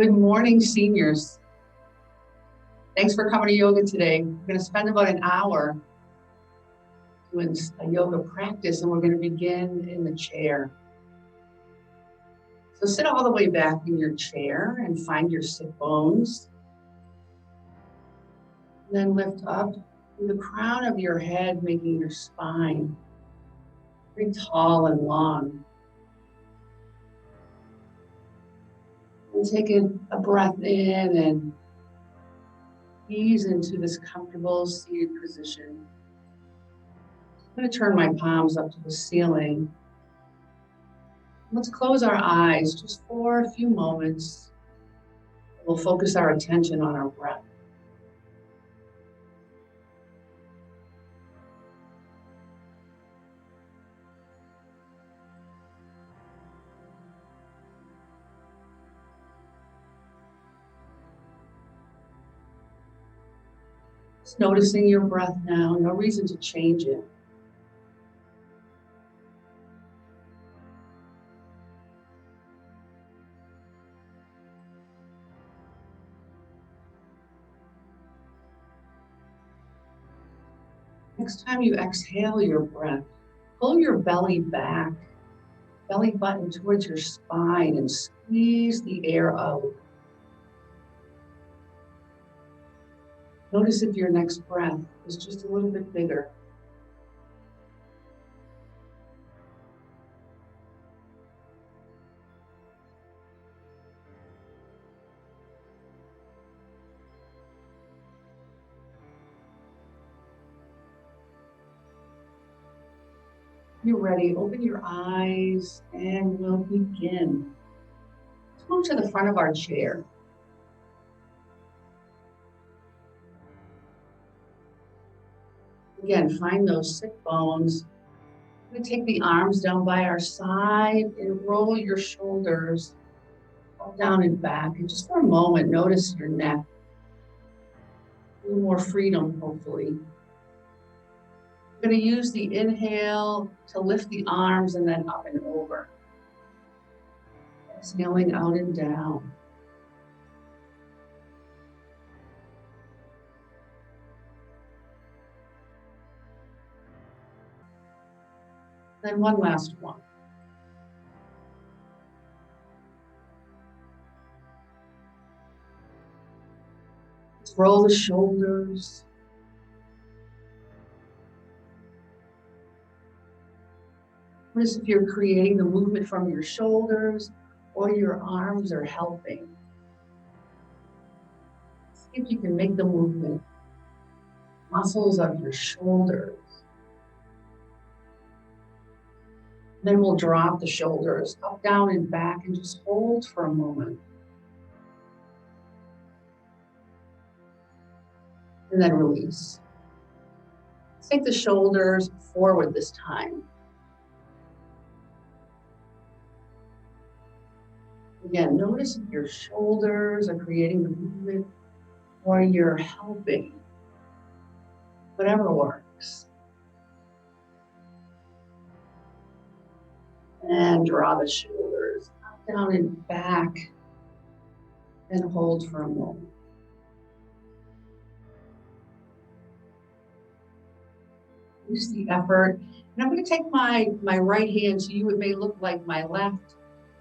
Good morning, seniors. Thanks for coming to yoga today. We're going to spend about an hour doing a yoga practice, and we're going to begin in the chair. So sit all the way back in your chair and find your sit bones. And then lift up to the crown of your head, making your spine very tall and long. And take a breath in and ease into this comfortable seated position. I'm going to turn my palms up to the ceiling. Let's close our eyes just for a few moments. We'll focus our attention on our breath. Just noticing your breath now, no reason to change it. Next time you exhale your breath, pull your belly back, belly button towards your spine, and squeeze the air out. Notice if your next breath is just a little bit bigger. You're ready, open your eyes and we'll begin. Let's move to the front of our chair. Again, find those sit bones. We're going to take the arms down by our side and roll your shoulders up, down and back. And just for a moment, notice your neck. A little more freedom, hopefully. We're going to use the inhale to lift the arms and then up and over. Exhaling out and down. Then one last one. Let's roll the shoulders. Notice if you're creating the movement from your shoulders or your arms are helping. See if you can make the movement. Muscles of your shoulders. Then we'll drop the shoulders up, down, and back and just hold for a moment. And then release. Take the shoulders forward this time. Again, notice if your shoulders are creating the movement or you're helping. Whatever works. And draw the shoulders up, down, and back. And hold for a moment. Use the effort. And I'm going to take my right hand to you. It may look like my left.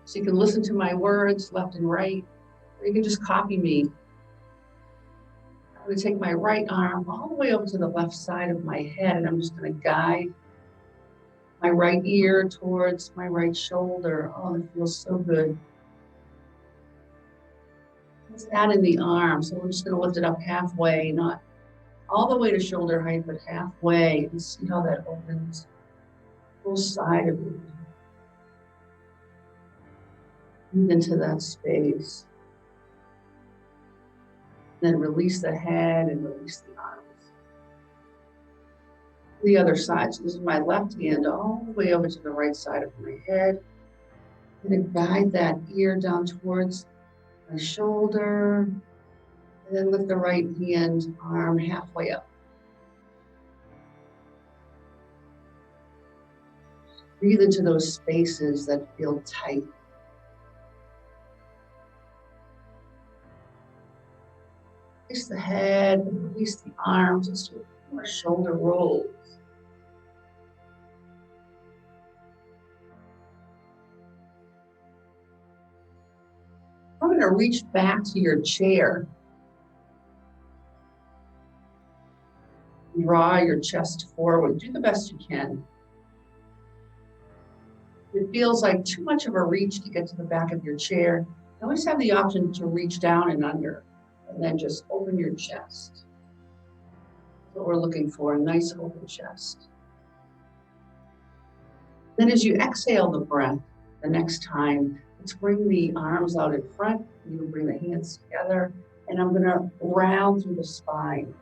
So you can listen to my words, left and right. Or you can just copy me. I'm going to take my right arm all the way over to the left side of my head. And I'm just going to guide my right ear towards my right shoulder. Oh, it feels so good. Let's add in the arm. So we're just going to lift it up halfway, not all the way to shoulder height, but halfway, and see how that opens full side of you. Move into that space. Then release the head and release the arms. The other side. So this is my left hand all the way over to the right side of my head. I'm going to guide that ear down towards my shoulder. And then lift the right hand, arm halfway up. Breathe into those spaces that feel tight. the head, and release the arms. Let's do more shoulder rolls. I'm going to reach back to your chair. Draw your chest forward. Do the best you can. If it feels like too much of a reach to get to the back of your chair, you always have the option to reach down and under, and then just open your chest. That's what we're looking for, a nice open chest. Then as you exhale the breath, the next time, let's bring the arms out in front. You can bring the hands together, and I'm gonna round through the spine.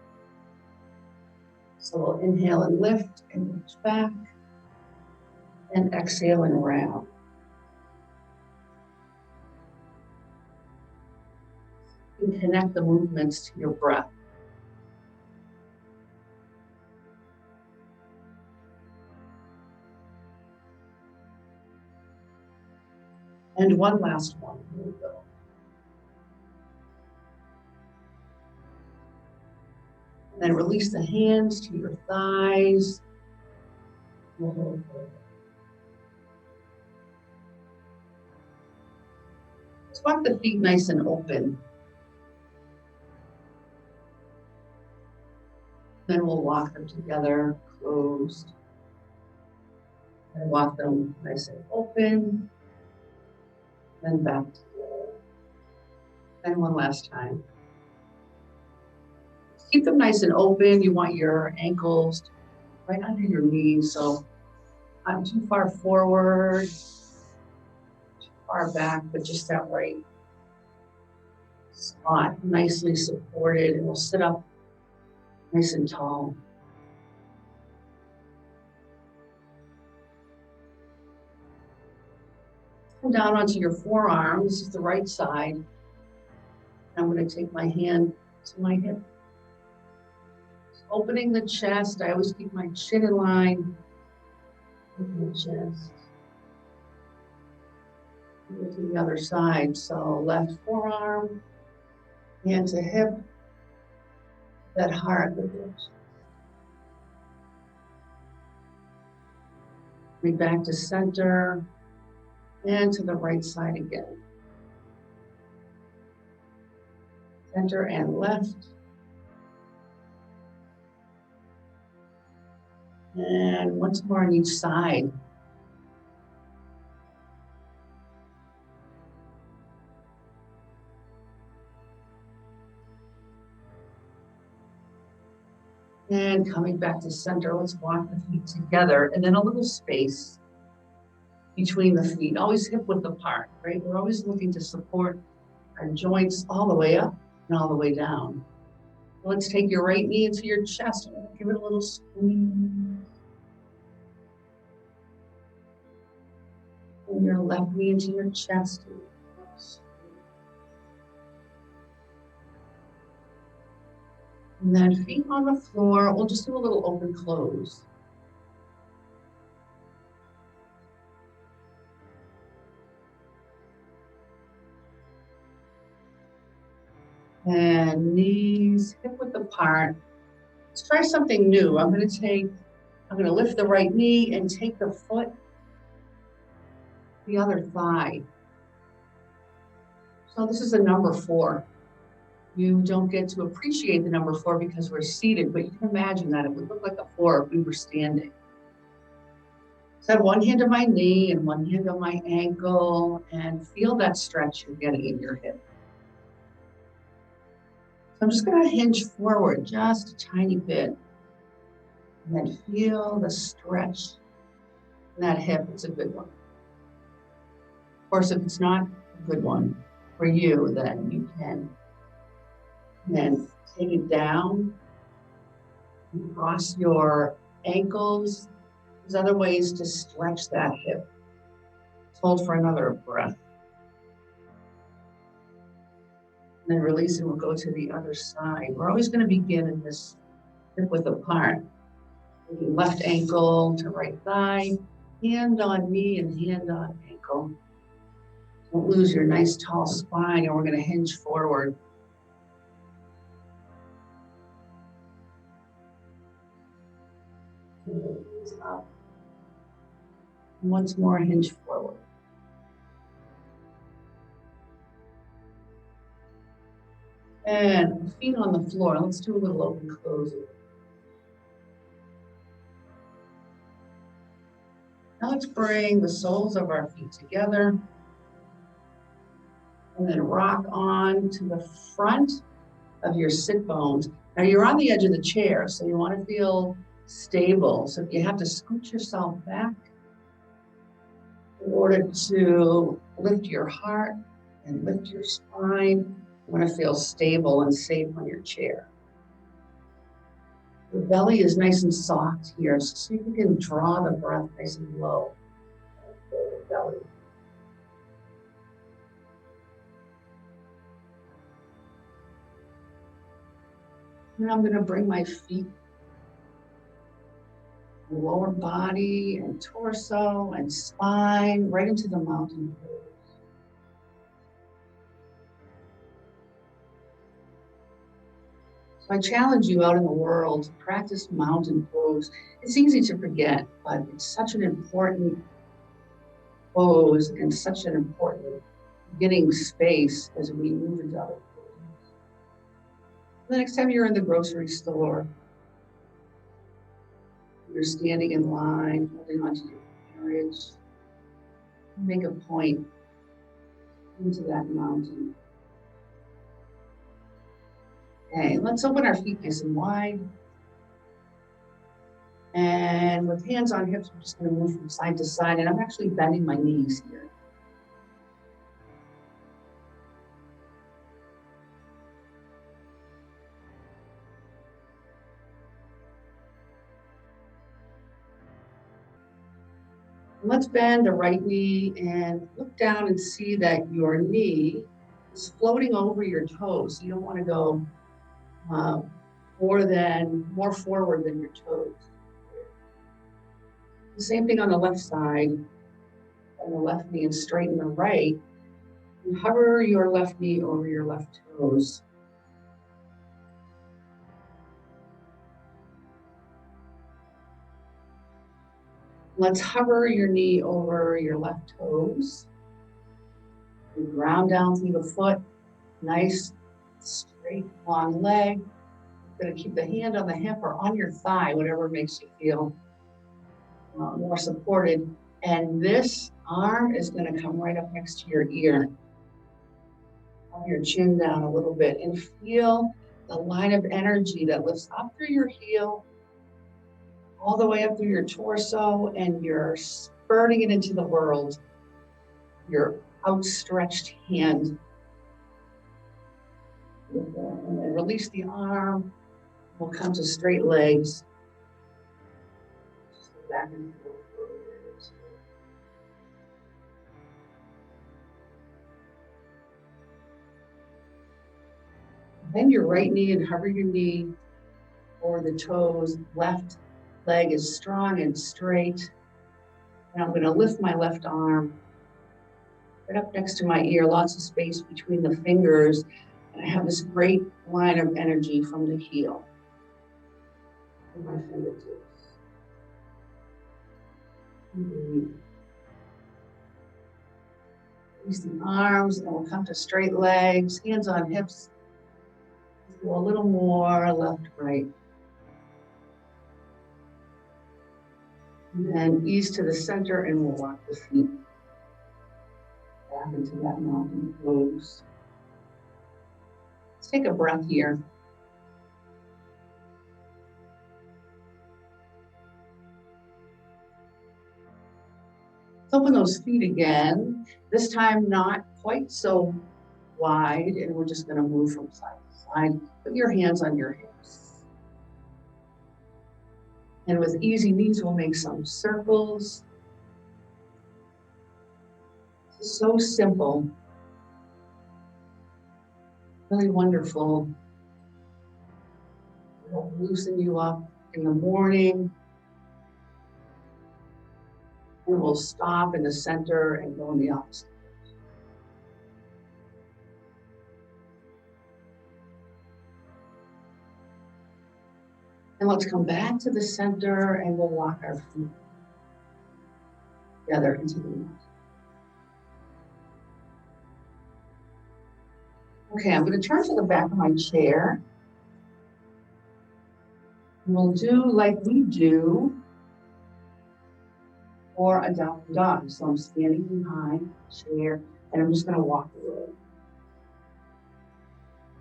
So we'll inhale and lift and reach back, and exhale and round. You can connect the movements to your breath. And one last one. Here we go. And then release the hands to your thighs. Let's walk the feet nice and open. Then we'll walk them together, closed. And walk them nice and open. Then back together. And one last time. Keep them nice and open. You want your ankles right under your knees, so not too far forward, too far back, but just that right spot, nicely supported, and we'll sit up nice and tall. Come down onto your forearm. This is the right side. I'm going to take my hand to my hip. Opening the chest. I always keep my chin in line with the chest. Go to the other side. So left forearm, hand to hip, that heart with the chest. Bring back to center and to the right side again. Center and left. And once more on each side. And coming back to center, let's walk the feet together, and then a little space between the feet, always hip width apart, right? We're always looking to support our joints all the way up and all the way down. Let's take your right knee into your chest, give it a little squeeze. And your left knee into your chest. And then feet on the floor, we'll just do a little open close. And knees hip width apart. Let's try something new. I'm going to lift the right knee and take the foot, the other thigh. So this is a number 4. You don't get to appreciate the number 4 because we're seated, but you can imagine that it would look like a 4 if we were standing. So I have one hand on my knee and one hand on my ankle, and feel that stretch you're getting in your hip. So I'm just going to hinge forward just a tiny bit, and then feel the stretch in that hip. It's a good one. Of course, if it's not a good one for you, then you can then take it down, cross your ankles. There's other ways to stretch that hip. Hold for another breath. And then release, and we'll go to the other side. We're always going to begin in this hip width apart. Left ankle to right thigh, hand on knee and hand on ankle. Don't lose your nice tall spine, and we're going to hinge forward. Up. And once more, hinge forward. And feet on the floor. Let's do a little open close. Now let's bring the soles of our feet together and then rock on to the front of your sit bones. Now you're on the edge of the chair, so you want to feel stable. So if you have to scoot yourself back in order to lift your heart and lift your spine, you want to feel stable and safe on your chair. The belly is nice and soft here, so see if you can draw the breath nice and low. The belly. Now I'm going to bring my feet, lower body and torso and spine right into the mountain pose. So I challenge you out in the world to practice mountain pose. It's easy to forget, but it's such an important pose and such an important beginning space as we move into other poses. The next time you're in the grocery store, you're standing in line, holding onto your carriage, make a point into that mountain. Okay, let's open our feet nice and wide. And with hands on hips, we're just going to move from side to side. And I'm actually bending my knees here. Let's bend the right knee and look down and see that your knee is floating over your toes. You don't want to go more forward than your toes. The same thing on the left side, and the left knee, and straighten the right. And hover your left knee over your left toes. Let's hover your knee over your left toes. And ground down through the foot. Nice, straight, long leg. You're going to keep the hand on the hip or on your thigh, whatever makes you feel more supported. And this arm is going to come right up next to your ear. Have your chin down a little bit and feel the line of energy that lifts up through your heel, all the way up through your torso, and you're spurting it into the world. Your outstretched hand. And then release the arm. We'll come to straight legs. Just go back and forth. Bend your right knee and hover your knee over the toes. Left leg is strong and straight. And I'm going to lift my left arm right up next to my ear, lots of space between the fingers. And I have this great line of energy from the heel to my fingertips. Release the arms, and we'll come to straight legs, hands on hips. Let's go a little more left, right. And then ease to the center, and we'll walk the feet back into that mountain pose. Let's take a breath here. Let's open those feet again. This time not quite so wide, and we're just going to move from side to side. Put your hands on your hips. And with easy knees, we'll make some circles. It's so simple. Really wonderful. It'll loosen you up in the morning. And we'll stop in the center and go in the opposite. And let's come back to the center and we'll walk our feet together into the mat. Okay, I'm going to turn to the back of my chair. And we'll do like we do for a down dog. So I'm standing behind the chair and I'm just going to walk away.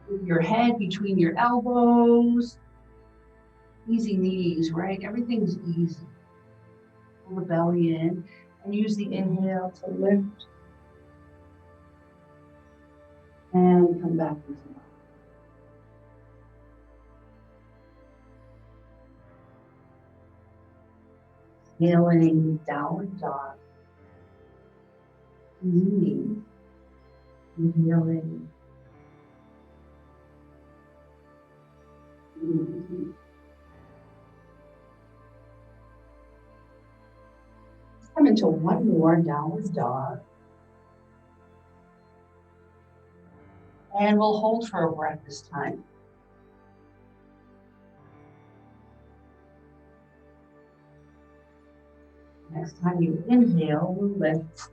With your head between your elbows. Easy knees, right? Everything's easy. Pull the belly in and use the inhale to lift. And come back into the body. Inhaling, downward dog. Inhaling. Inhaling. Let's come into one more downward dog. And we'll hold for a breath this time. Next time you inhale, we'll lift.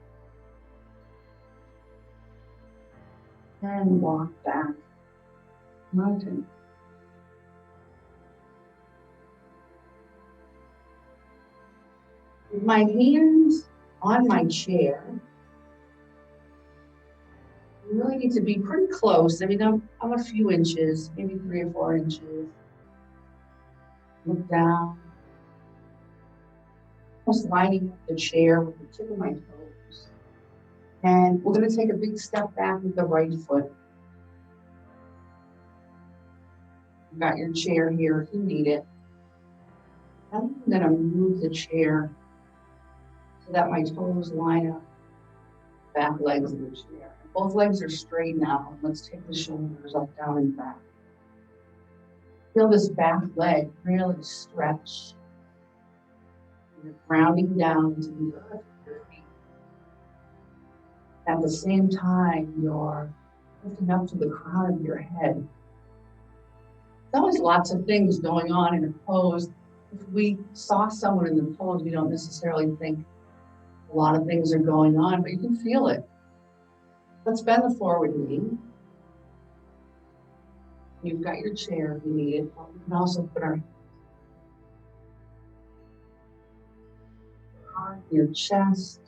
And walk back. Mountain. With my hands on my chair, you really need to be pretty close. I mean, I'm a few inches, maybe 3 or 4 inches. Look down. Almost lining up the chair with the tip of my toes. And we're going to take a big step back with the right foot. You've got your chair here if you need it. I'm going to move the chair so that my toes line up, back legs of the chair. Both legs are straight now. Let's take the shoulders up, down, and back. Feel this back leg really stretch. You're grounding down to the earth with your feet. At the same time, you're lifting up to the crown of your head. There's always lots of things going on in a pose. If we saw someone in the pose, we don't necessarily think a lot of things are going on, but you can feel it. Let's bend the forward knee. You've got your chair if you need it, but we can also put our heart, your chest.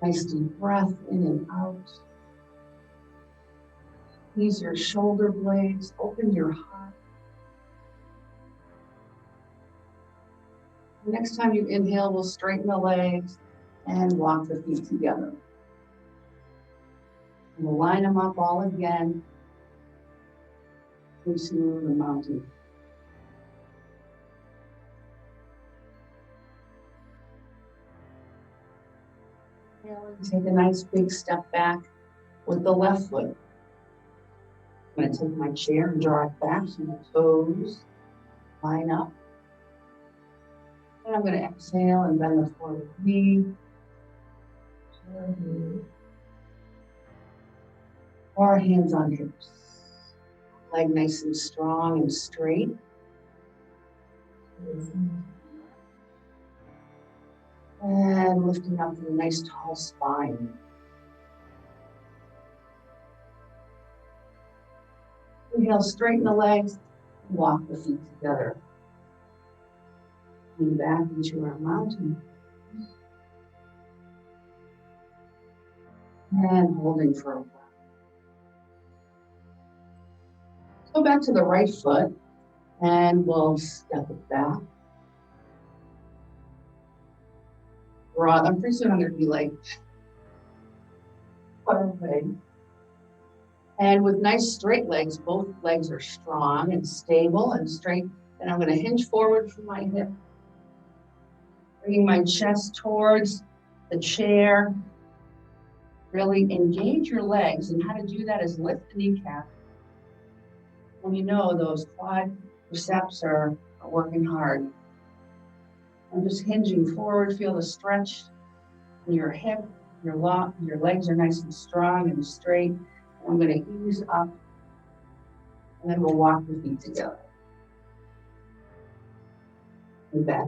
Nice deep breath in and out. Squeeze your shoulder blades, open your heart. Next time you inhale, we'll straighten the legs and walk the feet together. And we'll line them up all again into the mountain. Take a nice big step back with the left foot. I'm going to take my chair and draw it back so my toes line up. And I'm going to exhale and bend the forward knee. Or hands on hips. Leg nice and strong and straight. And lifting up to a nice tall spine. Inhale, straighten the legs, walk the feet together. Lean back into our mountain. And holding for a while. Go back to the right foot and we'll step it back. I'm pretty soon I'm going to be like, far away. And with nice straight legs, both legs are strong and stable and straight. And I'm going to hinge forward from my hip, bringing my chest towards the chair. Really engage your legs, and how to do that is lift the kneecap. When you know those quadriceps are working hard. I'm just hinging forward, feel the stretch in your hip, your legs are nice and strong and straight. I'm going to ease up And then we'll walk the feet together. And back.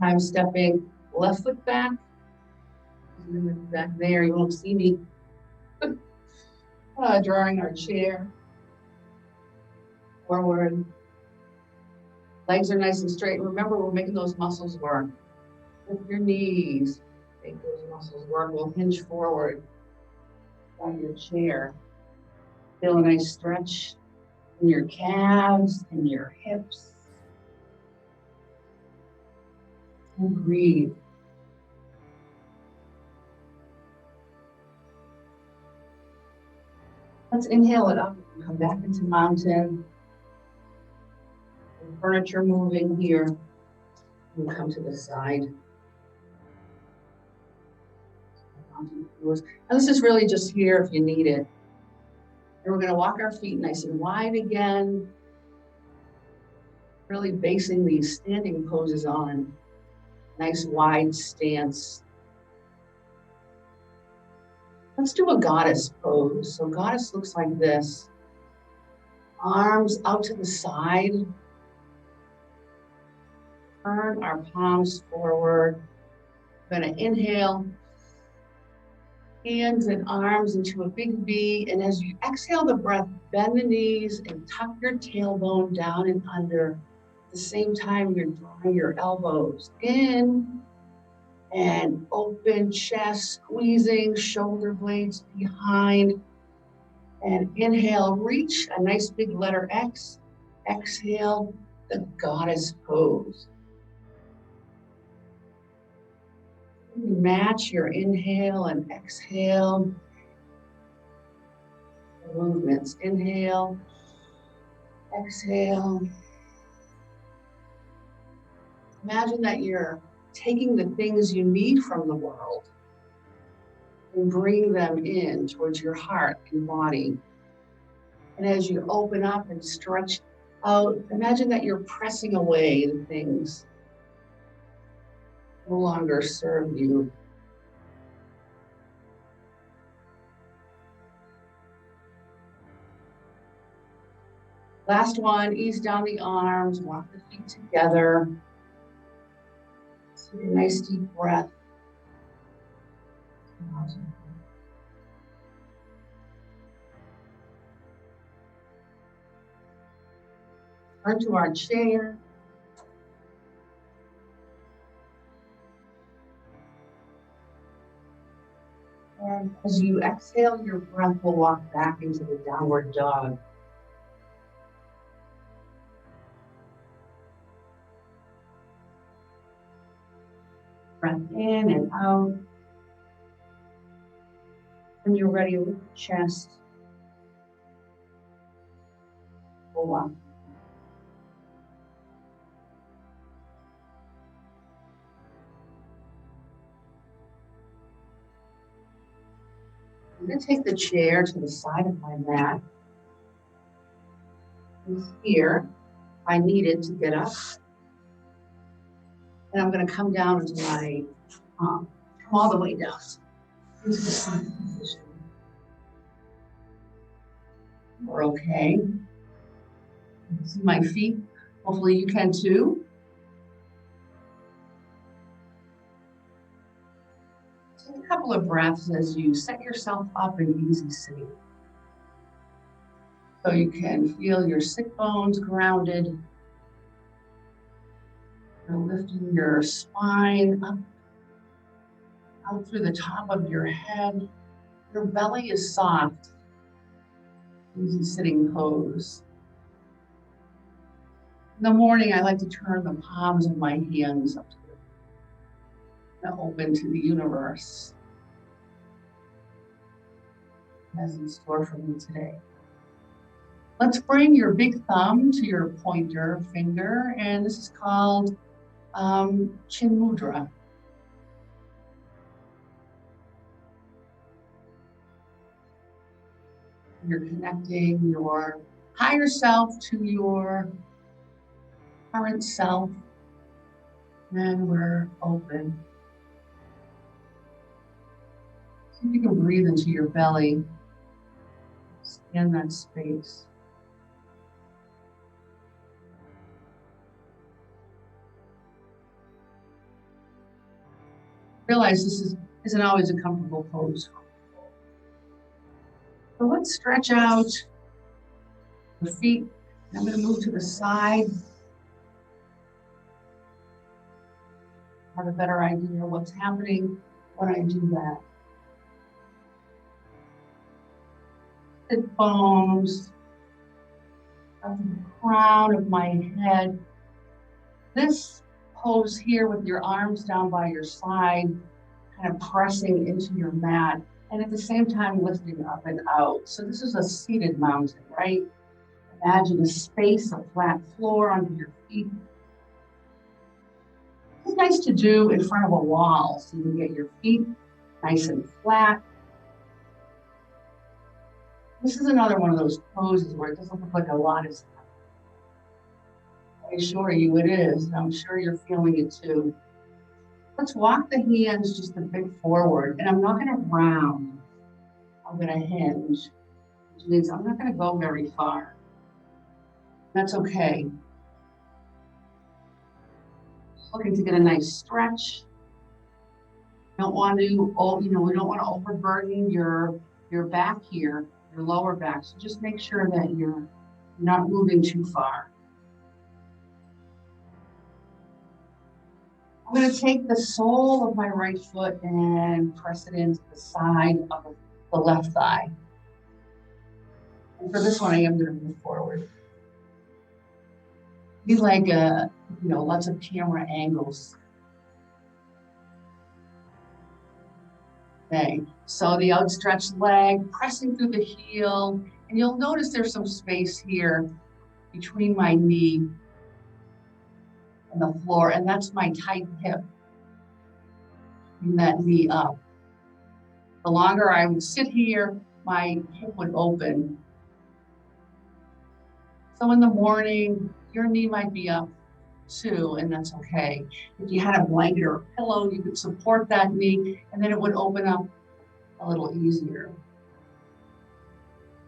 I'm stepping left foot back. Back there, you won't see me. Drawing our chair forward. Legs are nice and straight. Remember, we're making those muscles work. Lift your knees. Make those muscles work. We'll hinge forward on your chair. Feel a nice stretch in your calves and your hips. And breathe. Let's inhale it up and come back into mountain. The furniture moving here. We'll come to the side. And this is really just here if you need it. And we're going to walk our feet nice and wide again. Really basing these standing poses on. Nice wide stance. Let's do a goddess pose. So goddess looks like this. Arms out to the side. Turn our palms forward. We're going to inhale. Hands and arms into a big V. And as you exhale the breath, bend the knees and tuck your tailbone down and under. At the same time, you're drawing your elbows in. And open chest, squeezing shoulder blades behind. And inhale, reach a nice big letter X. Exhale, the goddess pose. Match your inhale and exhale movements. Inhale, exhale. Imagine that you're taking the things you need from the world and bringing them in towards your heart and body. And as you open up and stretch out, imagine that you're pressing away the things that no longer serve you. Last one, ease down the arms, walk the feet together. Take a nice deep breath. Turn to our chair. And as you exhale your breath, we'll walk back into the downward dog. Breath in and out. When you're ready, lift the chest. Pull up. I'm going to take the chair to the side of my mat. And here, I needed to get up. And I'm going to come down into my, come all the way down into the side position. We're okay. See my feet. Hopefully you can too. Take a couple of breaths as you set yourself up in easy sitting. So you can feel your sit bones grounded. You're lifting your spine up, out through the top of your head. Your belly is soft. Easy sitting pose. In the morning, I like to turn the palms of my hands up to the open to the universe. As in store for me today. Let's bring your big thumb to your pointer finger, and this is called Chin Mudra. You're connecting your higher self to your current self. And we're open. See if you can breathe into your belly. Scan that space. Realize this isn't always a comfortable pose. So let's stretch out the feet. I'm going to move to the side. Have a better idea of what's happening when I do that. Sit bones up to the crown of my head. This pose here with your arms down by your side, kind of pressing into your mat, and at the same time lifting up and out. So this is a seated mountain, right? Imagine a space, a flat floor under your feet. It's nice to do in front of a wall so you can get your feet nice and flat. This is another one of those poses where it doesn't look like a lot is happening. I assure you it is, and I'm sure you're feeling it too. Let's walk the hands just a bit forward, and I'm not going to round. I'm going to hinge, which means I'm not going to go very far. That's okay. Looking to get a nice stretch. Don't want to, we don't want to overburden your back here, your lower back. So just make sure that you're not moving too far. I'm going to take the sole of my right foot and press it into the side of the left thigh. And for this one, I am going to move forward. Be like lots of camera angles. Okay, so the outstretched leg, pressing through the heel, and you'll notice there's some space here between my knee and the floor, and that's my tight hip. Bring that knee up. The longer I would sit here, my hip would open. So in the morning, your knee might be up too, and that's okay. If you had a blanket or a pillow, you could support that knee, and then it would open up a little easier.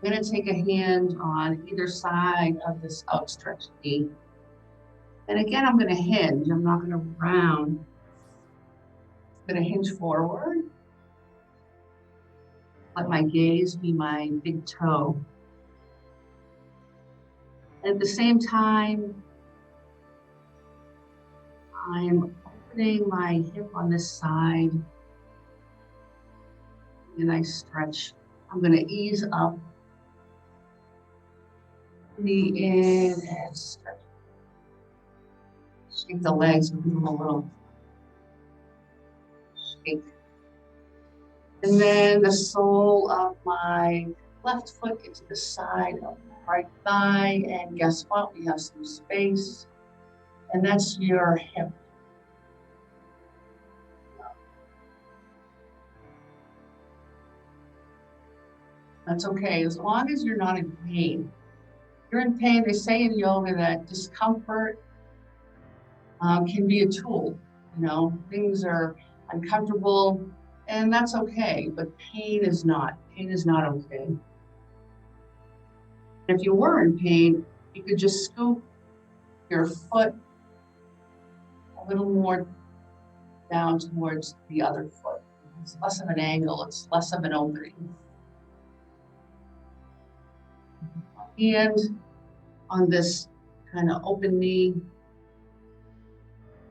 I'm going to take a hand on either side of this outstretched knee. And again, I'm going to hinge. I'm not going to round. I'm going to hinge forward. Let my gaze be my big toe. And at the same time, I'm opening my hip on this side. A nice stretch. I'm going to ease up. Knee in and stretch. Shake the legs, give them a little shake. And then the sole of my left foot into the side of my right thigh. And guess what? We have some space. And that's your hip. That's okay, as long as you're not in pain. If you're in pain, they say in yoga that discomfort can be a tool. Things are uncomfortable, and that's okay, but pain is not. Pain is not okay. If you were in pain, you could just scoop your foot a little more down towards the other foot. It's less of an angle, it's less of an opening. Hand on this kind of open knee,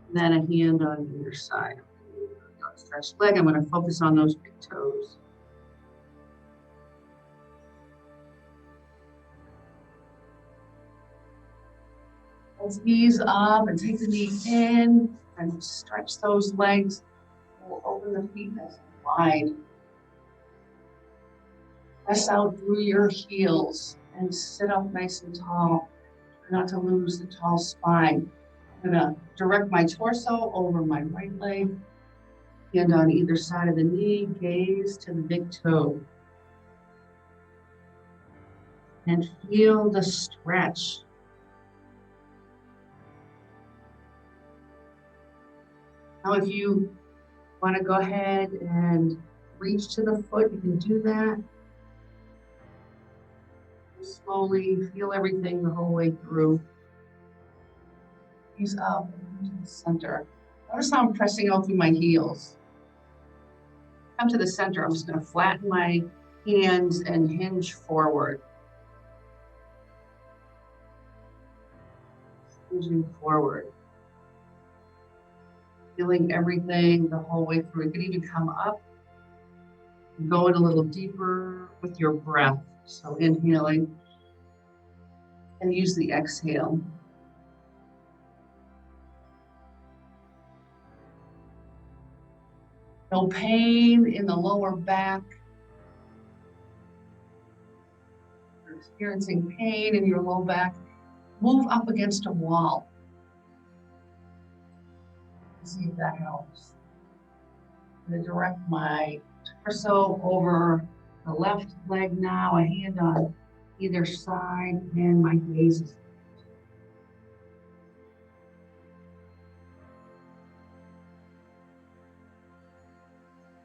and then a hand on either side. Stretched leg, I'm going to focus on those big toes. Let's ease up and take the knee in and stretch those legs. We'll open the feet nice and wide. Press out through your heels and sit up nice and tall. Try not to lose the tall spine. I'm going to direct my torso over my right leg. Hand on either side of the knee, gaze to the big toe. And feel the stretch. Now, if you want to go ahead and reach to the foot, you can do that. Slowly feel everything the whole way through. Ease up to the center. Notice how I'm pressing out through my heels. Come to the center. I'm just going to flatten my hands and hinge forward. Hinging forward. Feeling everything the whole way through. It could even come up. Going a little deeper with your breath. So inhaling and use the exhale. No pain in the lower back. You're experiencing pain in your low back. Move up against a wall. See if that helps. I'm going to direct my torso over the left leg now, a hand on either side, and my gaze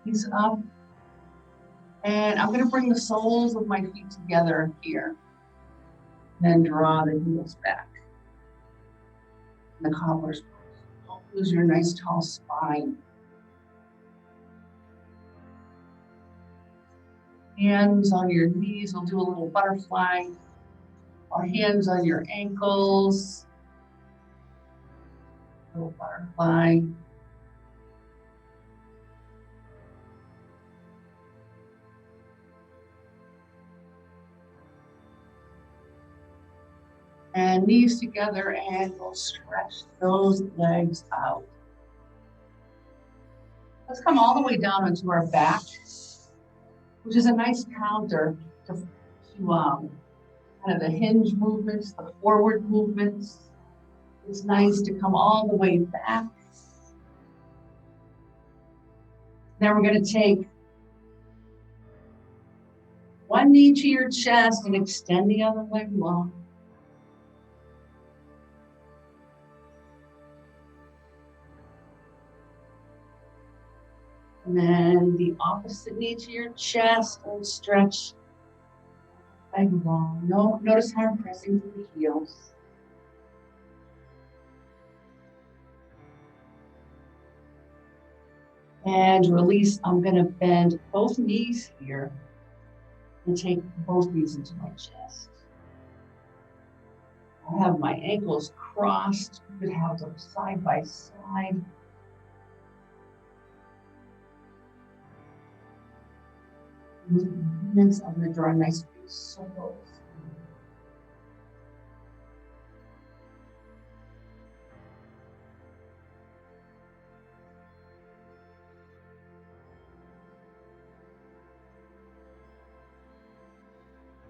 is up. And I'm going to bring the soles of my feet together here. Then draw the heels back. The cobblers. Don't lose your nice tall spine. Hands on your knees. We'll do a little butterfly. Or hands on your ankles. Little butterfly. And knees together, and we'll stretch those legs out. Let's come all the way down onto our back, which is a nice counter to kind of the hinge movements, the forward movements. It's nice to come all the way back. Then we're going to take one knee to your chest and extend the other leg long. And then the opposite knee to your chest and stretch leg long. Notice how I'm pressing through the heels. And release. I'm going to bend both knees here and take both knees into my chest. I have my ankles crossed. You could have them side by side. I'm going to draw a nice big circle.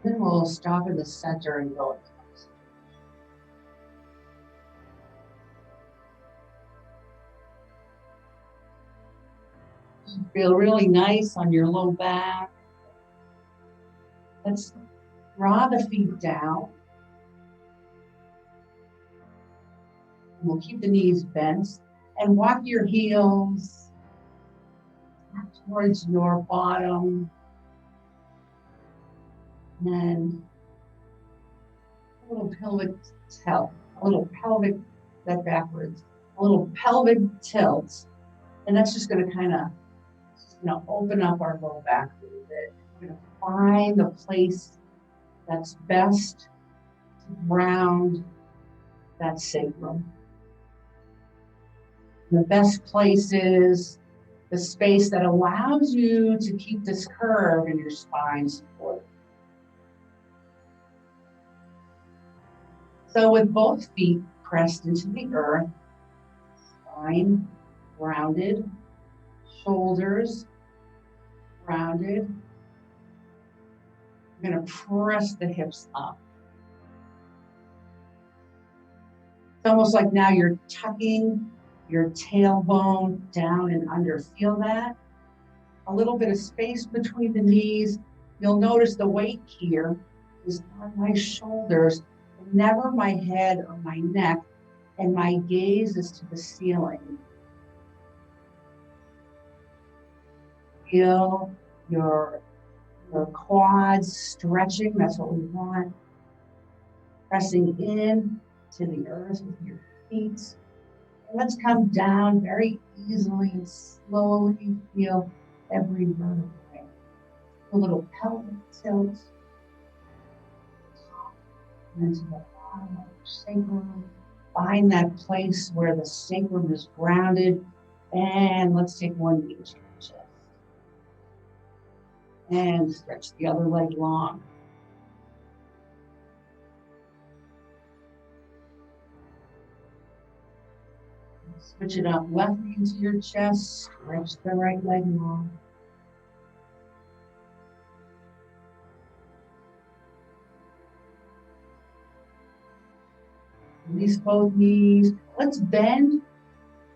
Then we'll stop in the center and go. Feel really nice on your low back. Let's draw the feet down. We'll keep the knees bent and walk your heels towards your bottom. And then a little pelvic tilt, that backwards, a little pelvic tilt. And that's just going to kind of open up our low back a little bit. We're going to find the place that's best to ground that sacrum. The best place is the space that allows you to keep this curve in your spine support. So with both feet pressed into the earth, spine grounded, shoulders grounded. I'm going to press the hips up. It's almost like now you're tucking your tailbone down and under. Feel that? A little bit of space between the knees. You'll notice the weight here is on my shoulders, never my head or my neck, and my gaze is to the ceiling. Feel your quads stretching. That's what we want. Pressing in to the earth with your feet. Let's come down very easily and slowly. Feel every vertebrae. A little pelvic tilt. And to the bottom of your sacrum. Find that place where the sacrum is grounded. And let's take one knee to your chest. And stretch the other leg long. Switch it up, left knee into your chest, stretch the right leg long. Release both knees. Let's bend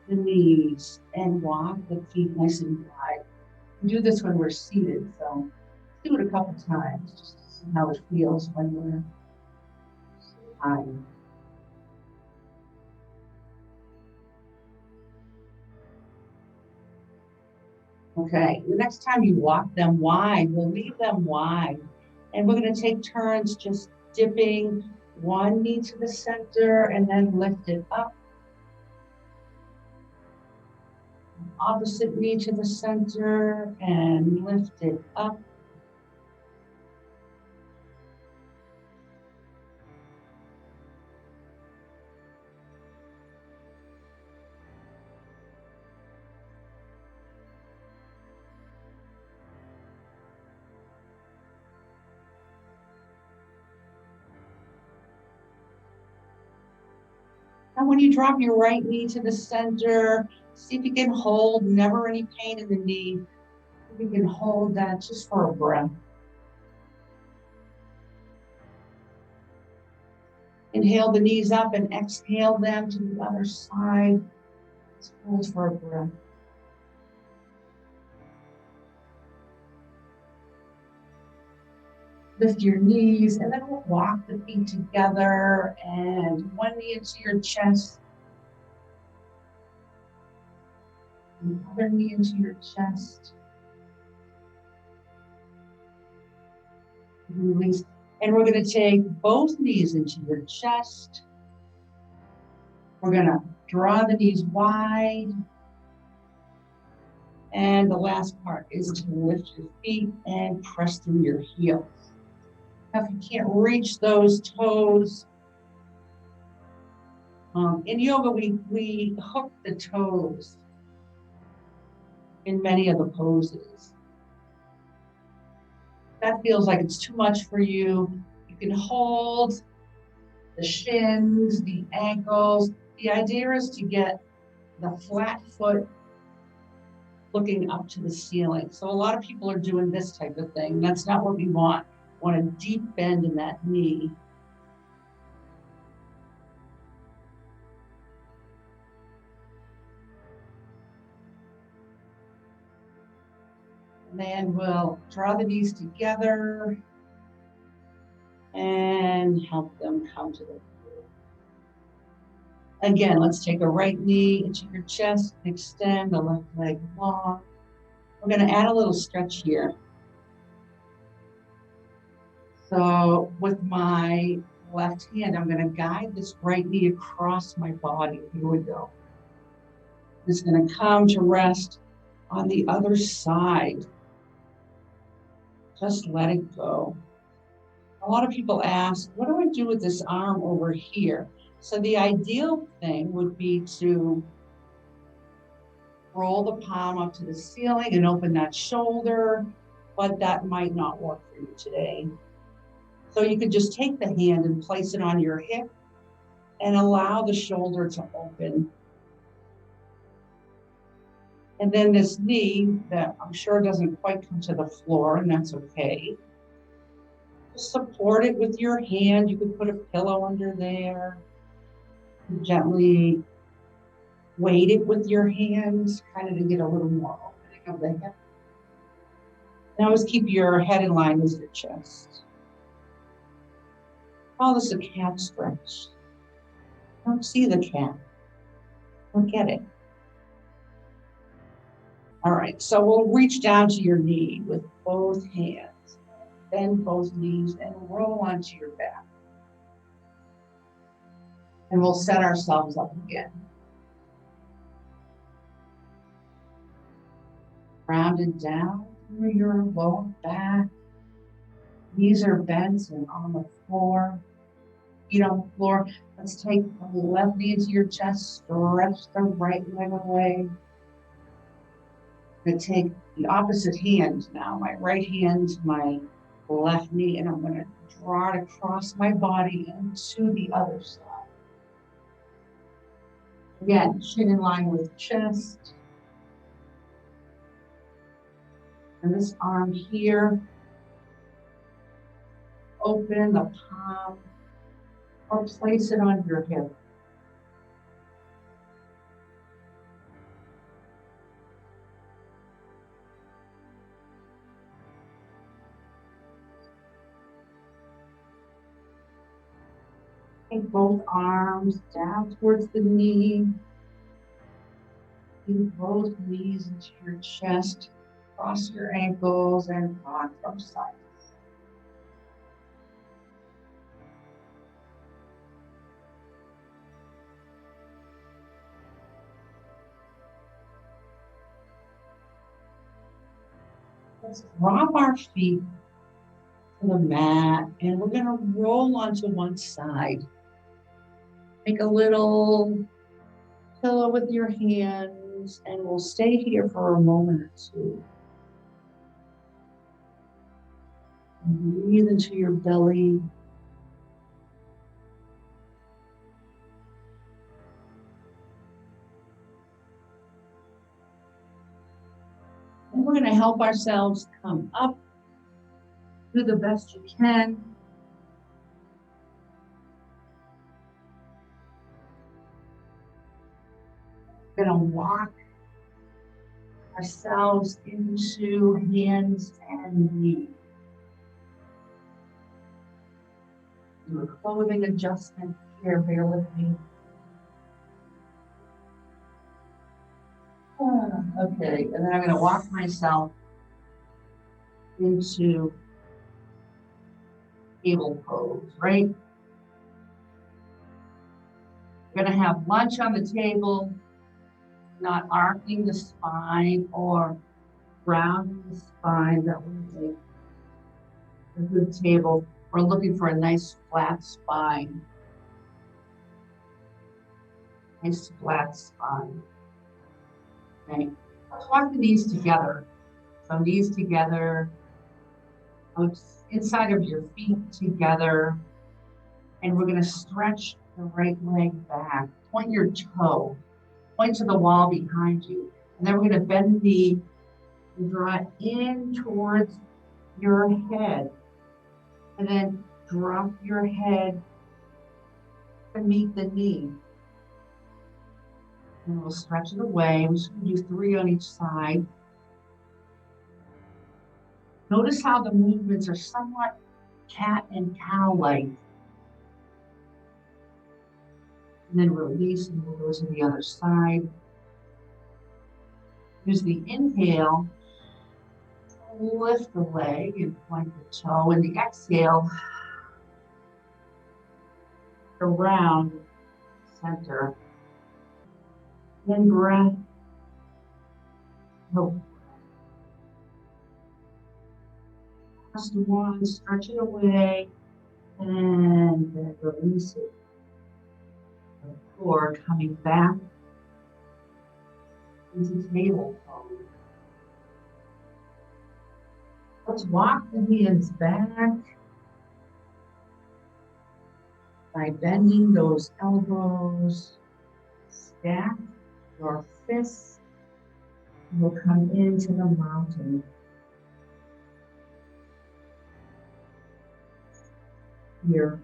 the knees and walk the feet nice and wide. We do this when we're seated, so do it a couple times just to see how it feels when we're high. Okay, the next time you walk them wide, we'll leave them wide. And we're going to take turns just dipping one knee to the center and then lift it up. Opposite knee to the center and lift it up. And when you drop your right knee to the center, see if you can hold, never any pain in the knee. If you can hold that just for a breath. Inhale the knees up and exhale them to the other side. Just hold for a breath. Lift your knees and then we'll walk the feet together and one knee into your chest. And the other knee into your chest. Release. And we're going to take both knees into your chest. We're going to draw the knees wide. And the last part is to lift your feet and press through your heels. Now, if you can't reach those toes, in yoga, we hook the toes in many of the poses. That feels like it's too much for you. You can hold the shins, the ankles. The idea is to get the flat foot looking up to the ceiling. So a lot of people are doing this type of thing. That's not what we want. We want a deep bend in that knee. And then we'll draw the knees together and help them come to the floor. Again, let's take a right knee into your chest, extend the left leg long. We're going to add a little stretch here. So with my left hand, I'm going to guide this right knee across my body. Here we go. It's going to come to rest on the other side. Just let it go. A lot of people ask, what do I do with this arm over here? So the ideal thing would be to roll the palm up to the ceiling and open that shoulder, but that might not work for you today. So you could just take the hand and place it on your hip and allow the shoulder to open. And then this knee that I'm sure doesn't quite come to the floor, and that's okay. Just support it with your hand. You could put a pillow under there. Gently weight it with your hands, kind of to get a little more opening of the hip. And always keep your head in line with your chest. Call this a cat stretch. Don't see the cat. Don't get it. All right, so we'll reach down to your knee with both hands. Bend both knees and roll onto your back. And we'll set ourselves up again. Rounded down through your lower back. Knees are bent and on the floor. Feet on the floor. Let's take the left knee into your chest. Stretch the right leg away. I'm going to take the opposite hand now. My right hand to my left knee. And I'm going to draw it across my body and to the other side. Again, chin in line with chest. And this arm here, open the palm or place it on your hip. Take both arms down towards the knee. Bring both knees into your chest. Cross your ankles and rock from side. Let's drop our feet to the mat and we're going to roll onto one side. Make a little pillow with your hands and we'll stay here for a moment or two. And breathe into your belly. And we're going to help ourselves come up. Do the best you can. We're going to walk ourselves into hands and knees. Do a clothing adjustment here, bear with me. Okay, and then I'm going to walk myself into table pose, right? We're going to have lunch on the table, not arcing the spine or rounding the spine. That would make a good table. We're looking for a nice flat spine. Nice flat spine. Okay, let's walk the knees together. So knees together, inside of your feet together. And we're going to stretch the right leg back. Point your toe. Point to the wall behind you. And then we're going to bend the knee and draw it in towards your head. And then drop your head to meet the knee. And we'll stretch it away. We're just going to do 3 on each side. Notice how the movements are somewhat cat and cow-like. And then release and we'll go to the other side. Use the inhale, lift the leg and point the toe. And the exhale, around center. Then breath. Hope. Last one, stretch it away. And then release it. Or coming back into table pose. Let's walk the hands back by bending those elbows. Stack your fists. We'll come into the mountain. Here.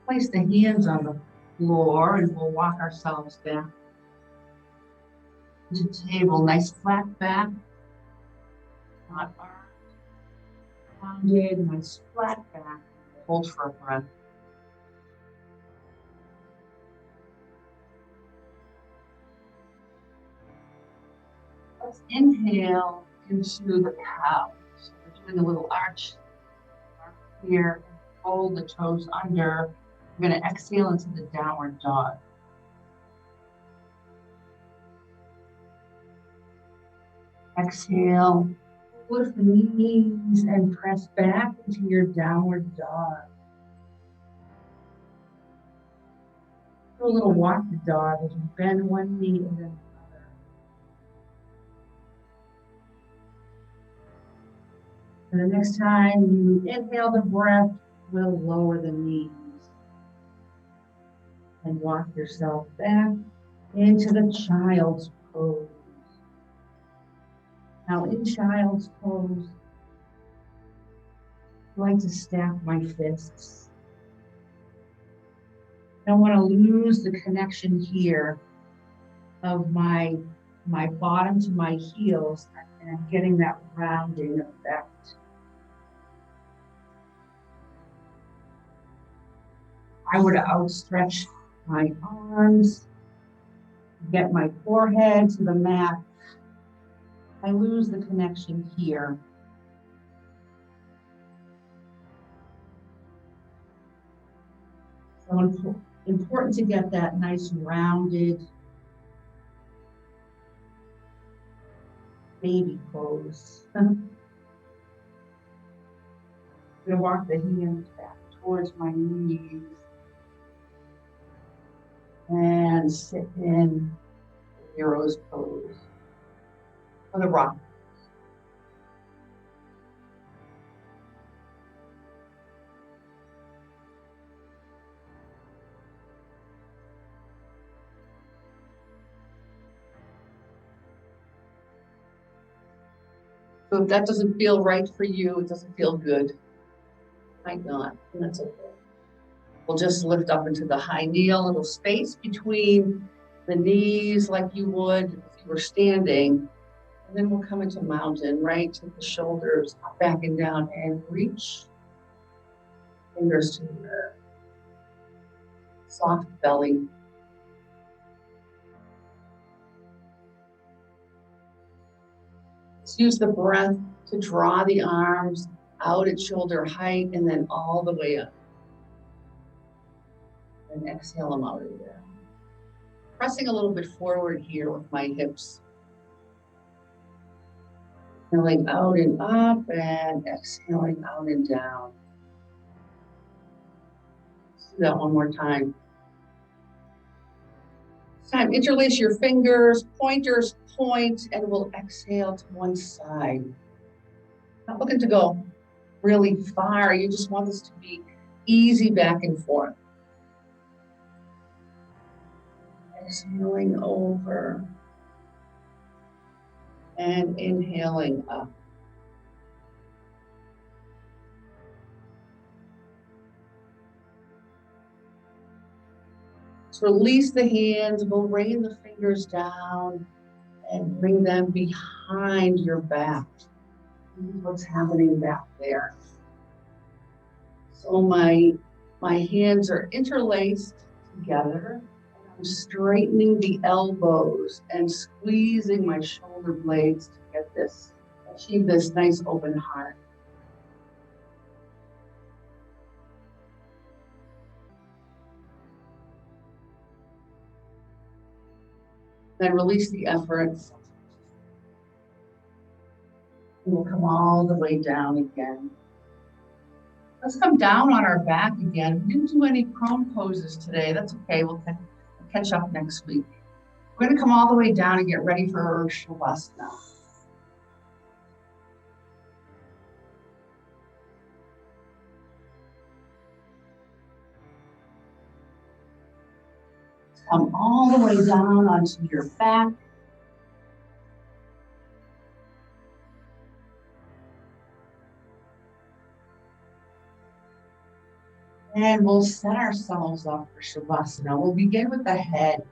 Place the hands on the floor and we'll walk ourselves back to table. Nice flat back, not arched, rounded, nice flat back. Hold for a breath. Let's inhale into the cow. So we're doing a little arch here. Hold the toes under. We're going to exhale into the downward dog. Exhale, lift the knees and press back into your downward dog. Do a little walk the dog as you bend one knee and then the other. And the next time you inhale the breath, we'll lower the knees and walk yourself back into the child's pose. Now in child's pose, I like to stack my fists. I don't want to lose the connection here of my bottom to my heels, and I'm getting that rounding effect. I would outstretch my arms, get my forehead to the mat. I lose the connection here. So important to get that nice rounded baby pose. I'm going to walk the hands back towards my knees and sit in the hero's pose for the rock. So if that doesn't feel right for you, it doesn't feel good, might not, and that's okay. We'll just lift up into the high knee, a little space between the knees like you would if you were standing. And then we'll come into mountain, right? Take the shoulders up, back and down and reach. Fingers to the earth. Soft belly. Let's use the breath to draw the arms out at shoulder height and then all the way up. And exhale them out of there. Pressing a little bit forward here with my hips. Inhaling out and up and exhaling out and down. Let's do that one more time. This time, interlace your fingers, pointers point, and we'll exhale to one side. Not looking to go really far. You just want this to be easy back and forth. Exhaling over and inhaling up. So release the hands, we'll rain the fingers down and bring them behind your back. What's happening back there? So my hands are interlaced together. I'm straightening the elbows and squeezing my shoulder blades to get this, achieve this nice open heart. Then release the effort. And we'll come all the way down again. Let's come down on our back again. We didn't do any prone poses today. That's okay. We'll catch up next week. We're going to come all the way down and get ready for Savasana. Come all the way down onto your back. And we'll set ourselves up for Savasana. We'll begin with the head.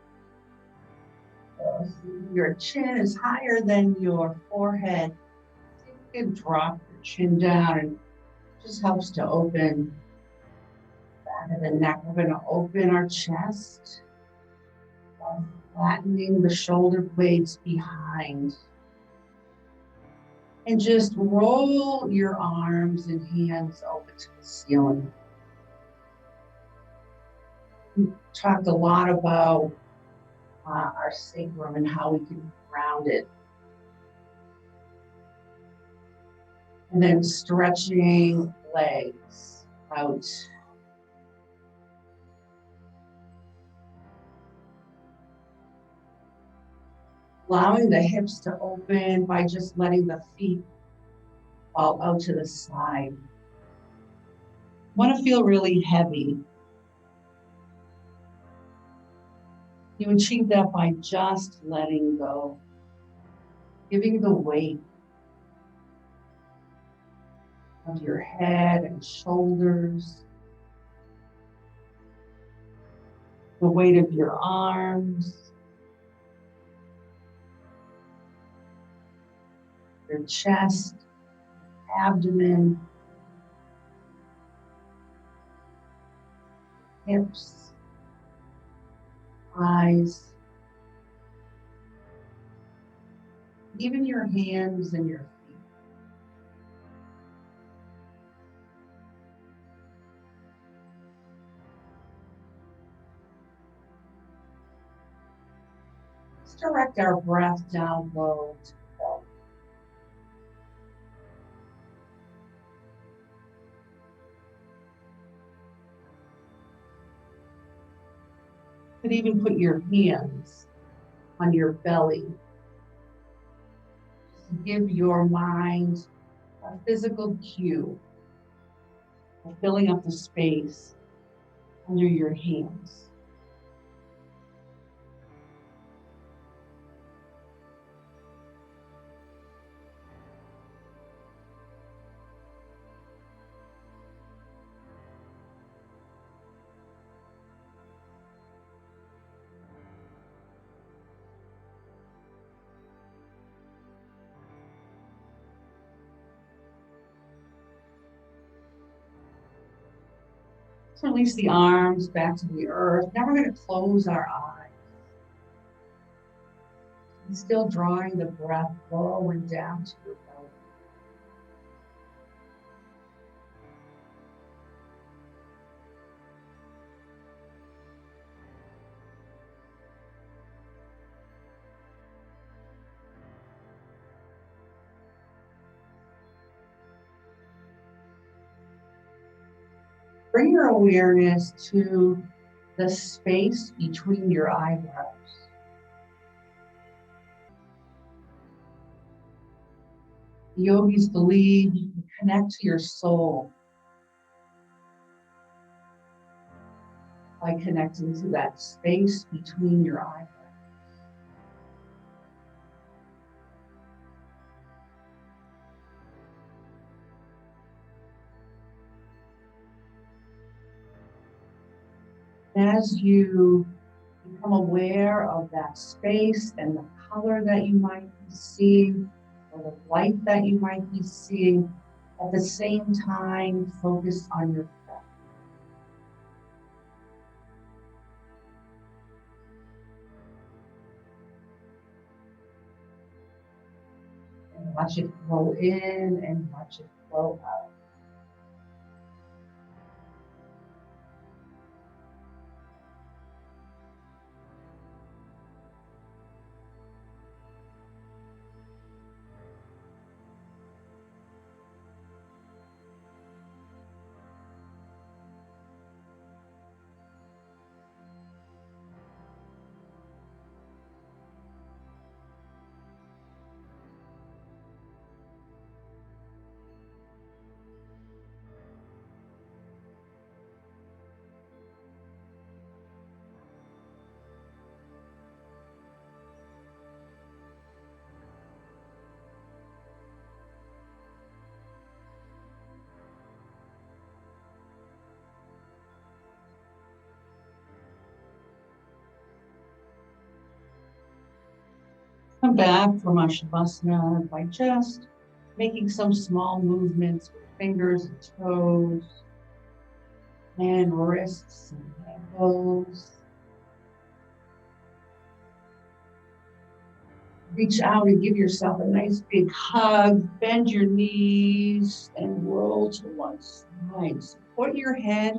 So your chin is higher than your forehead. You can drop your chin down, and it just helps to open Back of the neck, we're going to open our chest, flattening the shoulder blades behind. And just roll your arms and hands open to the ceiling. We talked a lot about our sacrum and how we can be grounded. And then stretching legs out. Allowing the hips to open by just letting the feet fall out to the side. Want to feel really heavy. You achieve that by just letting go, giving the weight of your head and shoulders, the weight of your arms, your chest, abdomen, hips, eyes, even your hands and your feet. Let's direct our breath down low to the belly. You could even put your hands on your belly. Just give your mind a physical cue of filling up the space under your hands. Release the arms back to the earth. Now we're going to close our eyes. And still drawing the breath low and down to your belly. Bring your awareness to the space between your eyebrows. Yogis believe you can connect to your soul by connecting to that space between your eyebrows. As you become aware of that space and the color that you might be seeing, or the light that you might be seeing, at the same time, focus on your breath. And watch it flow in and watch it flow out. Come back from our Savasana by just making some small movements with fingers and toes. And wrists and elbows. Reach out and give yourself a nice big hug. Bend your knees and roll to one side. Support your head,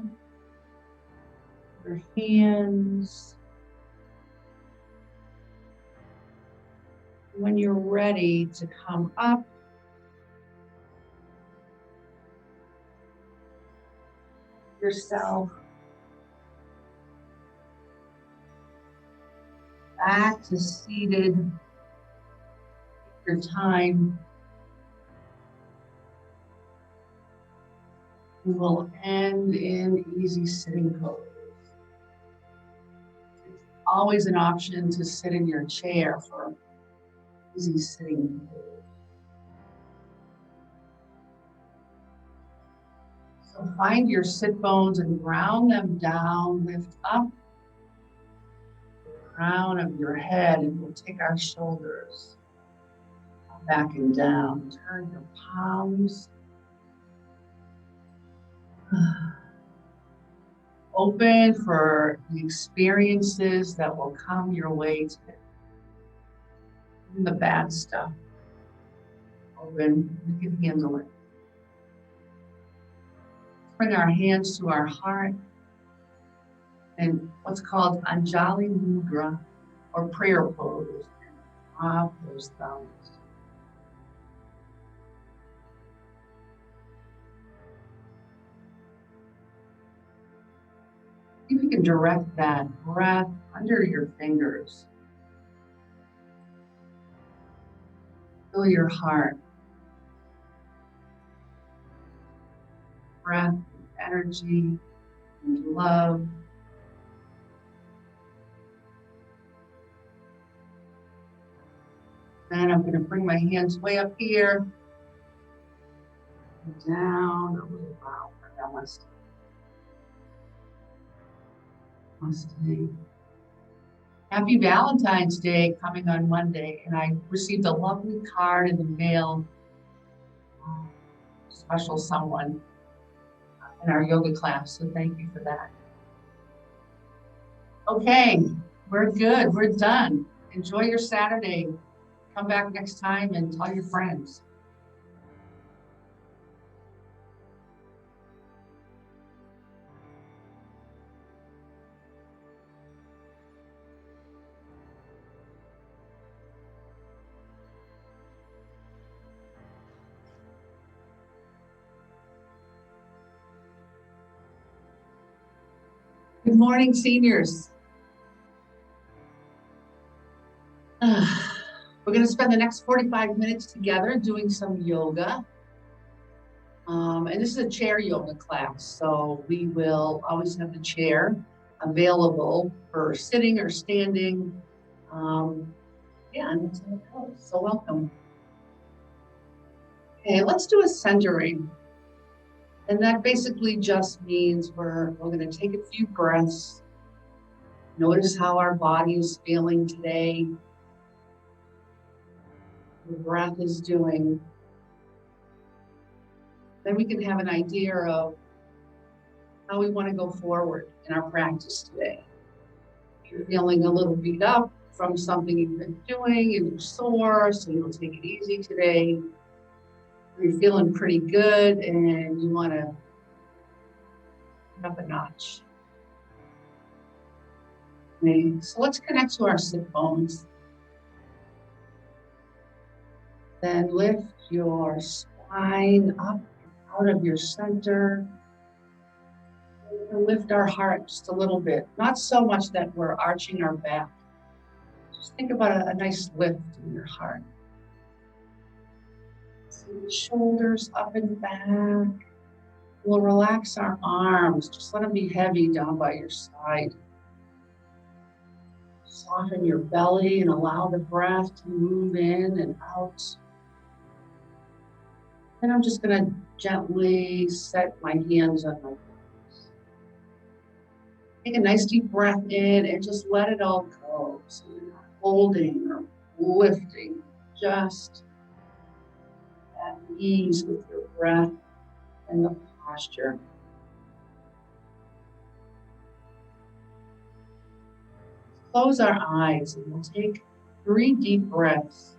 your hands. When you're ready to come up, yourself back to seated. Your time. We will end in easy sitting pose. It's always an option to sit in your chair for easy sitting pose. So find your sit bones and ground them down, lift up the crown of your head, and we'll take our shoulders back and down. Turn your palms. Open for the experiences that will come your way today. Even the bad stuff. Open, we can handle it. Bring our hands to our heart and what's called Anjali Mudra or prayer pose. Drop those thumbs. See if you can direct that breath under your fingers. Fill your heart. Breath, energy, and love. Then I'm going to bring my hands way up here. And down a little wow. Namaste. Namaste. Happy Valentine's Day coming on Monday, and I received a lovely card in the mail. Special someone in our yoga class, so thank you for that. Okay, we're good. We're done. Enjoy your Saturday. Come back next time and tell your friends. Good morning, seniors. We're going to spend the next 45 minutes together doing some yoga. And this is a chair yoga class, so we will always have the chair available for sitting or standing. Yeah, and that's how it goes. So welcome. Okay, let's do a centering. And that basically just means we're going to take a few breaths. Notice how our body is feeling today. The breath is doing. Then we can have an idea of how we want to go forward in our practice today. If you're feeling a little beat up from something you've been doing and you're sore, so you'll take it easy today. If you're feeling pretty good and you want to up a notch. Okay, so let's connect to our sit bones. Then lift your spine up out of your center. And lift our heart just a little bit. Not so much that we're arching our back. Just think about a nice lift in your heart. See the shoulders up and back. We'll relax our arms. Just let them be heavy down by your side. Soften your belly and allow the breath to move in and out. Then I'm just going to gently set my hands on my hips. Take a nice deep breath in and just let it all go. So you're not holding or lifting, just at ease with your breath and the posture. close our eyes and we'll take 3 deep breaths.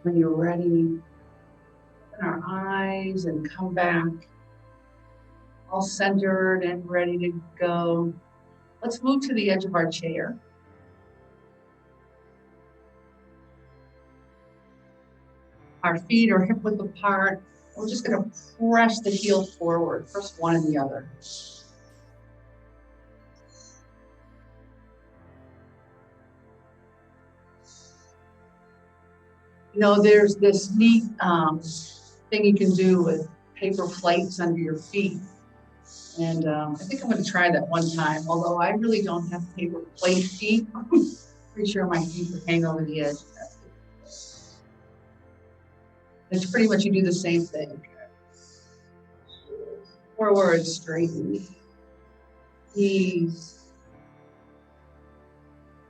When you're ready, open our eyes and come back, all centered and ready to go. Let's move to the edge of our chair. Our feet are hip width apart. We're just going to press the heel forward, first one and the other. You know, there's this neat thing you can do with paper plates under your feet. And I think I'm going to try that one time, although I really don't have paper plate feet. Pretty sure my feet would hang over the edge. It's pretty much you do the same thing. Forward, straighten, knees.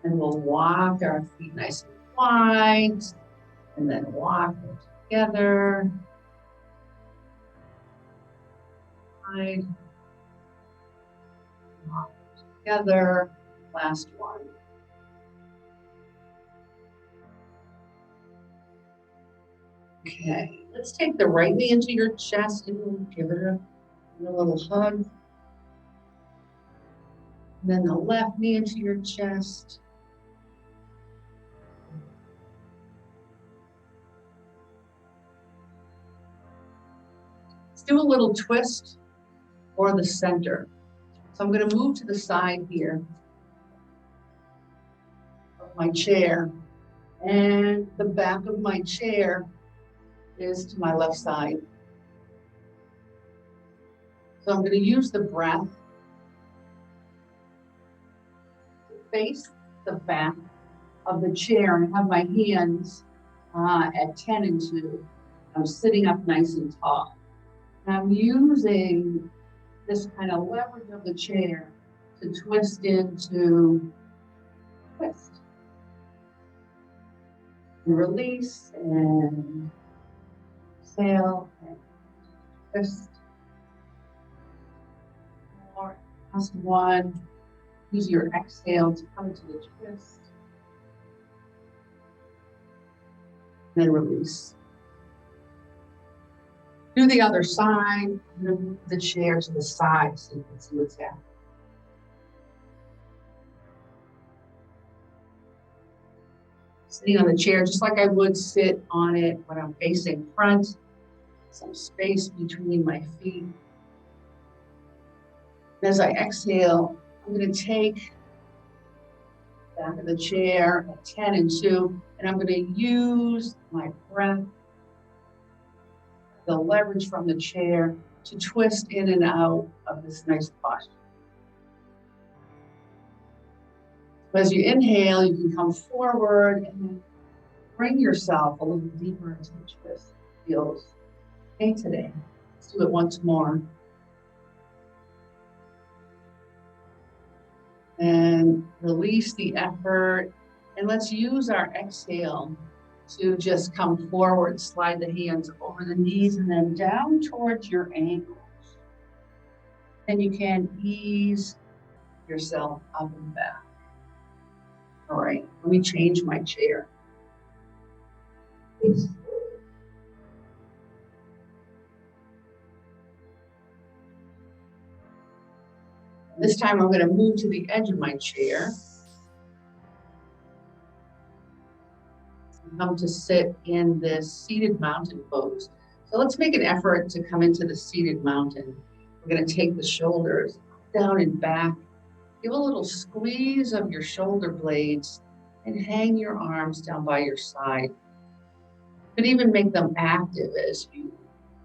And we'll walk our feet nice and wide, and then walk them together. Wide. Walk together. Last one. Okay, let's take the right knee into your chest and give it a little hug. And then the left knee into your chest. Let's do a little twist or the center. So I'm going to move to the side here of my chair, and the back of my chair is to my left side. So I'm going to use the breath to face the back of the chair and have my hands at 10 and 2. I'm sitting up nice and tall. And I'm using this kind of leverage of the chair to twist into twist. And release and exhale and twist. More. Last one. Use your exhale to come into the twist. Then release. Do the other side. Move the chair to the side so you can see what's happening. Sitting on the chair just like I would sit on it when I'm facing front. Some space between my feet. As I exhale, I'm going to take the back of the chair at 10 and 2, and I'm going to use my breath, the leverage from the chair, to twist in and out of this nice posture. As you inhale, you can come forward and then bring yourself a little deeper into the twist. Feels okay today. Let's do it once more. And release the effort. And let's use our exhale to just come forward, slide the hands over the knees and then down towards your ankles. And you can ease yourself up and back. All right, let me change my chair. Please. This time I'm going to move to the edge of my chair. Come to sit in this seated mountain pose. So let's make an effort to come into the seated mountain. We're going to take the shoulders down and back. Give a little squeeze of your shoulder blades and hang your arms down by your side. You could even make them active as you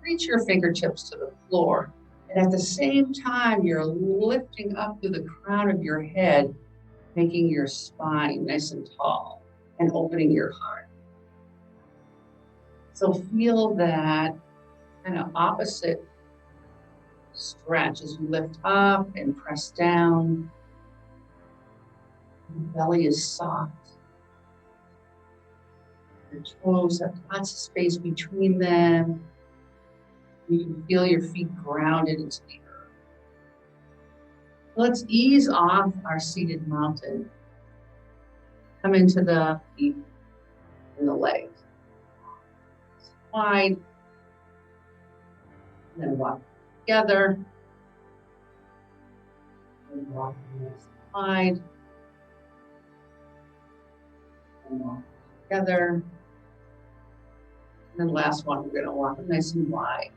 reach your fingertips to the floor. And at the same time, you're lifting up to the crown of your head, making your spine nice and tall and opening your heart. So feel that kind of opposite stretch as you lift up and press down. The belly is soft. Your toes have lots of space between them. You can feel your feet grounded into the earth. Let's ease off our seated mountain. Come into the feet and the legs. Wide. And then walk together. And walk wide. And walk together. And then last one, we're going to walk nice and wide.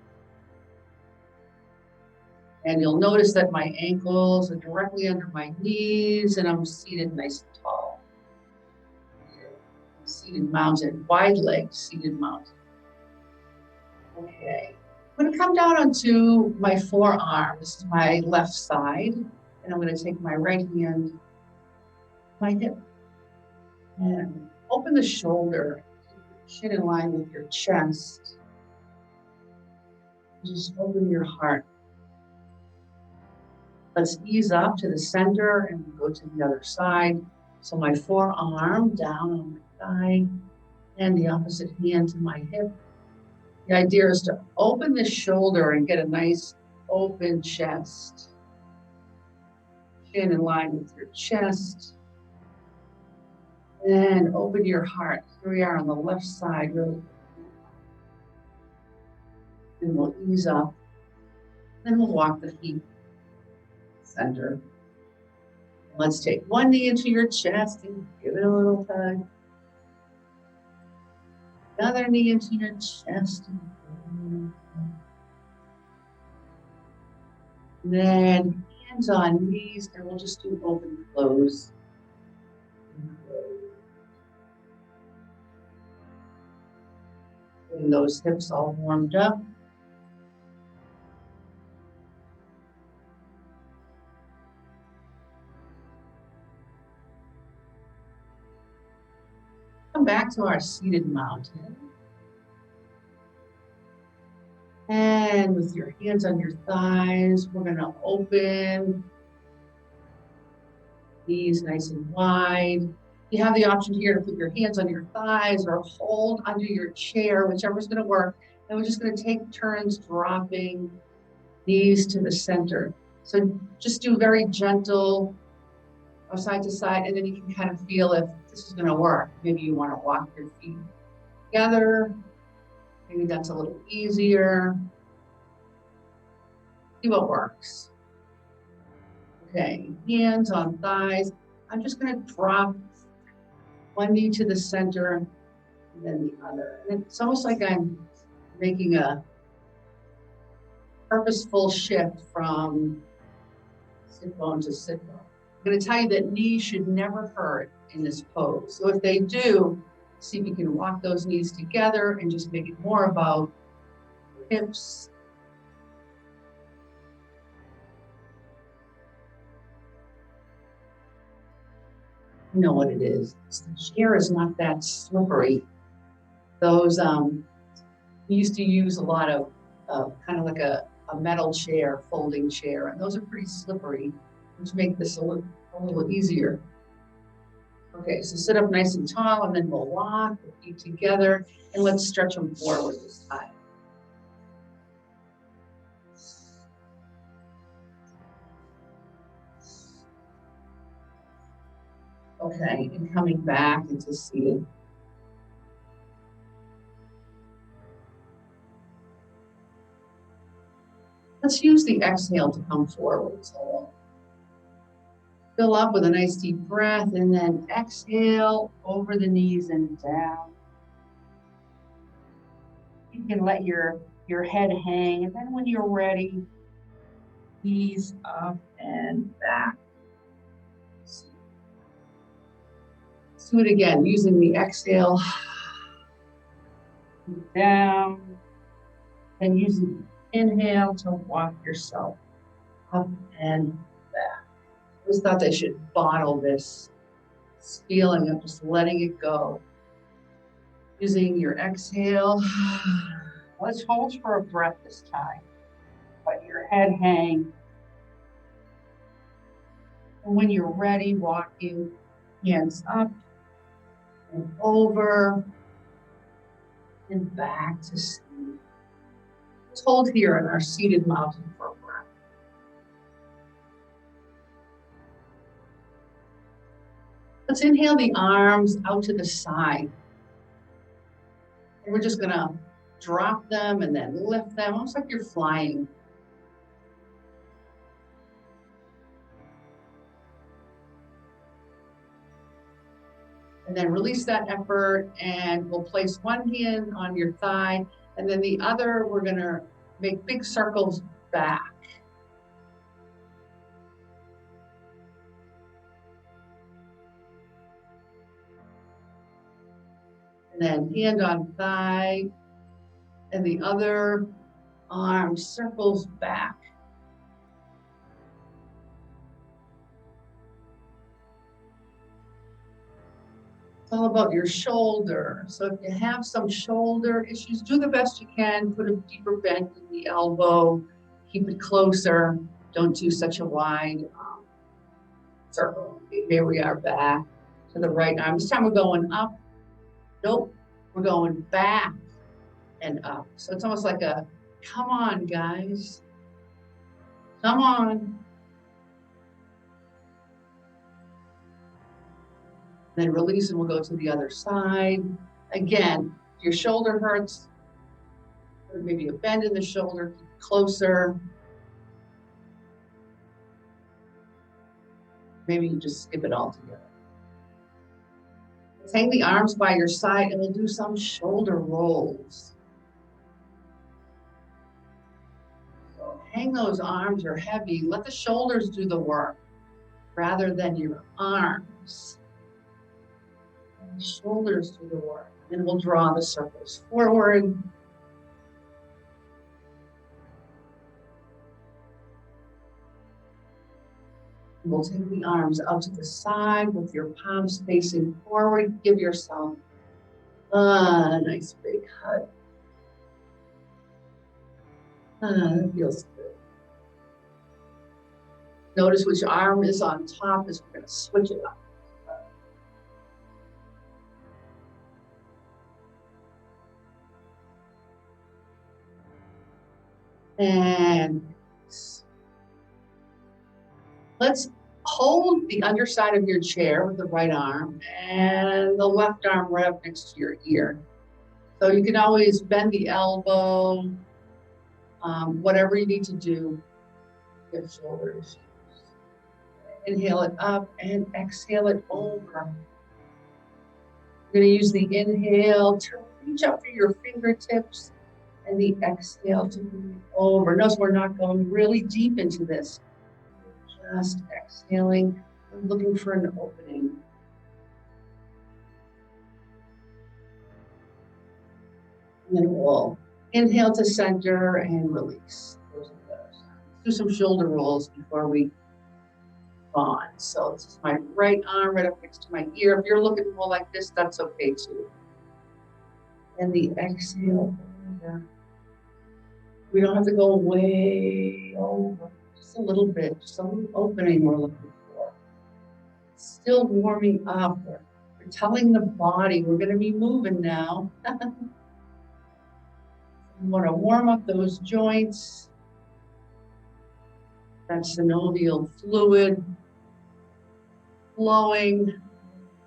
And you'll notice that my ankles are directly under my knees and I'm seated nice and tall. Seated mountain, wide legs, seated mountain. Okay, I'm going to come down onto my forearm. This is my left side. And I'm going to take my right hand, my hip, and open the shoulder, chin in line with your chest. Just open your heart. Let's ease up to the center and go to the other side. So my forearm down on my thigh and the opposite hand to my hip. The idea is to open the shoulder and get a nice open chest. Chin in line with your chest. And open your heart. Here we are on the left side, really. And we'll ease up. Then we'll walk the feet center. Let's take one knee into your chest and give it a little tug. Another knee into your chest. And then hands on knees, and we'll just do open, close. Getting those hips all warmed up. Come back to our seated mountain. And with your hands on your thighs, we're going to open knees nice and wide. You have the option here to put your hands on your thighs or hold under your chair, whichever's going to work. And we're just going to take turns dropping knees to the center. So just do very gentle side to side, and then you can kind of feel if this is going to work. Maybe you want to walk your feet together. Maybe that's a little easier. See what works. Okay, hands on thighs. I'm just going to drop one knee to the center and then the other. And it's almost like I'm making a purposeful shift from sit bone to sit bone. I'm going to tell you that knees should never hurt in this pose. So if they do, see if you can walk those knees together and just make it more about hips. You know what it is. The chair is not that slippery. Those, we used to use a lot of kind of like a metal chair, folding chair, and those are pretty slippery, which make this a little easier. Okay, so sit up nice and tall, and then we'll walk the feet together, and let's stretch them forward this time. Okay, and coming back into seated. Let's use the exhale to come forward. So fill up with a nice deep breath, and then exhale over the knees and down. You can let your head hang, and then when you're ready, ease up and back. Let's do it again, using the exhale. Down, and using the inhale to walk yourself up and back. I always thought they should bottle this feeling of just letting it go. Using your exhale Let's hold for a breath this time. Let your head hang. And when you're ready, walking hands up and over and back to seat. Let's hold here in our seated mountain for a breath. Let's inhale the arms out to the side. And we're just gonna drop them and then lift them, almost like you're flying. And then release that effort, and we'll place one hand on your thigh, and then the other, we're gonna make big circles back. And then hand on thigh, and the other arm circles back. It's all about your shoulder. So if you have some shoulder issues, do the best you can. Put a deeper bend in the elbow. Keep it closer. Don't do such a wide circle. Here we are, back to the right arm. This time we're going up. Nope, we're going back and up. So it's almost like a, come on, guys. Come on. Then release, and we'll go to the other side. Again, if your shoulder hurts, or maybe a bend in the shoulder, keep it closer. Maybe you just skip it all together. Let's hang the arms by your side, and we'll do some shoulder rolls. So hang those arms, are heavy. Let the shoulders do the work rather than your arms. And the shoulders do the work. And we'll draw the circles forward. We'll take the arms out to the side with your palms facing forward. Give yourself a nice big hug. That feels good. Notice which arm is on top as we're going to switch it up. And let's hold the underside of your chair with the right arm and the left arm right up next to your ear. So you can always bend the elbow, whatever you need to do. Your shoulders. Inhale it up and exhale it over. You're going to use the inhale to reach up through your fingertips and the exhale to move over. Notice we're not going really deep into this. Just exhaling and looking for an opening. And then we'll inhale to center and release. Do some shoulder rolls before we on. So this is my right arm right up next to my ear. If you're looking more like this, that's okay too. And the exhale over. We don't have to go way over. Just a little bit, just a little opening we're looking for. Still warming up. We're telling the body we're going to be moving now. We want to warm up those joints. That synovial fluid flowing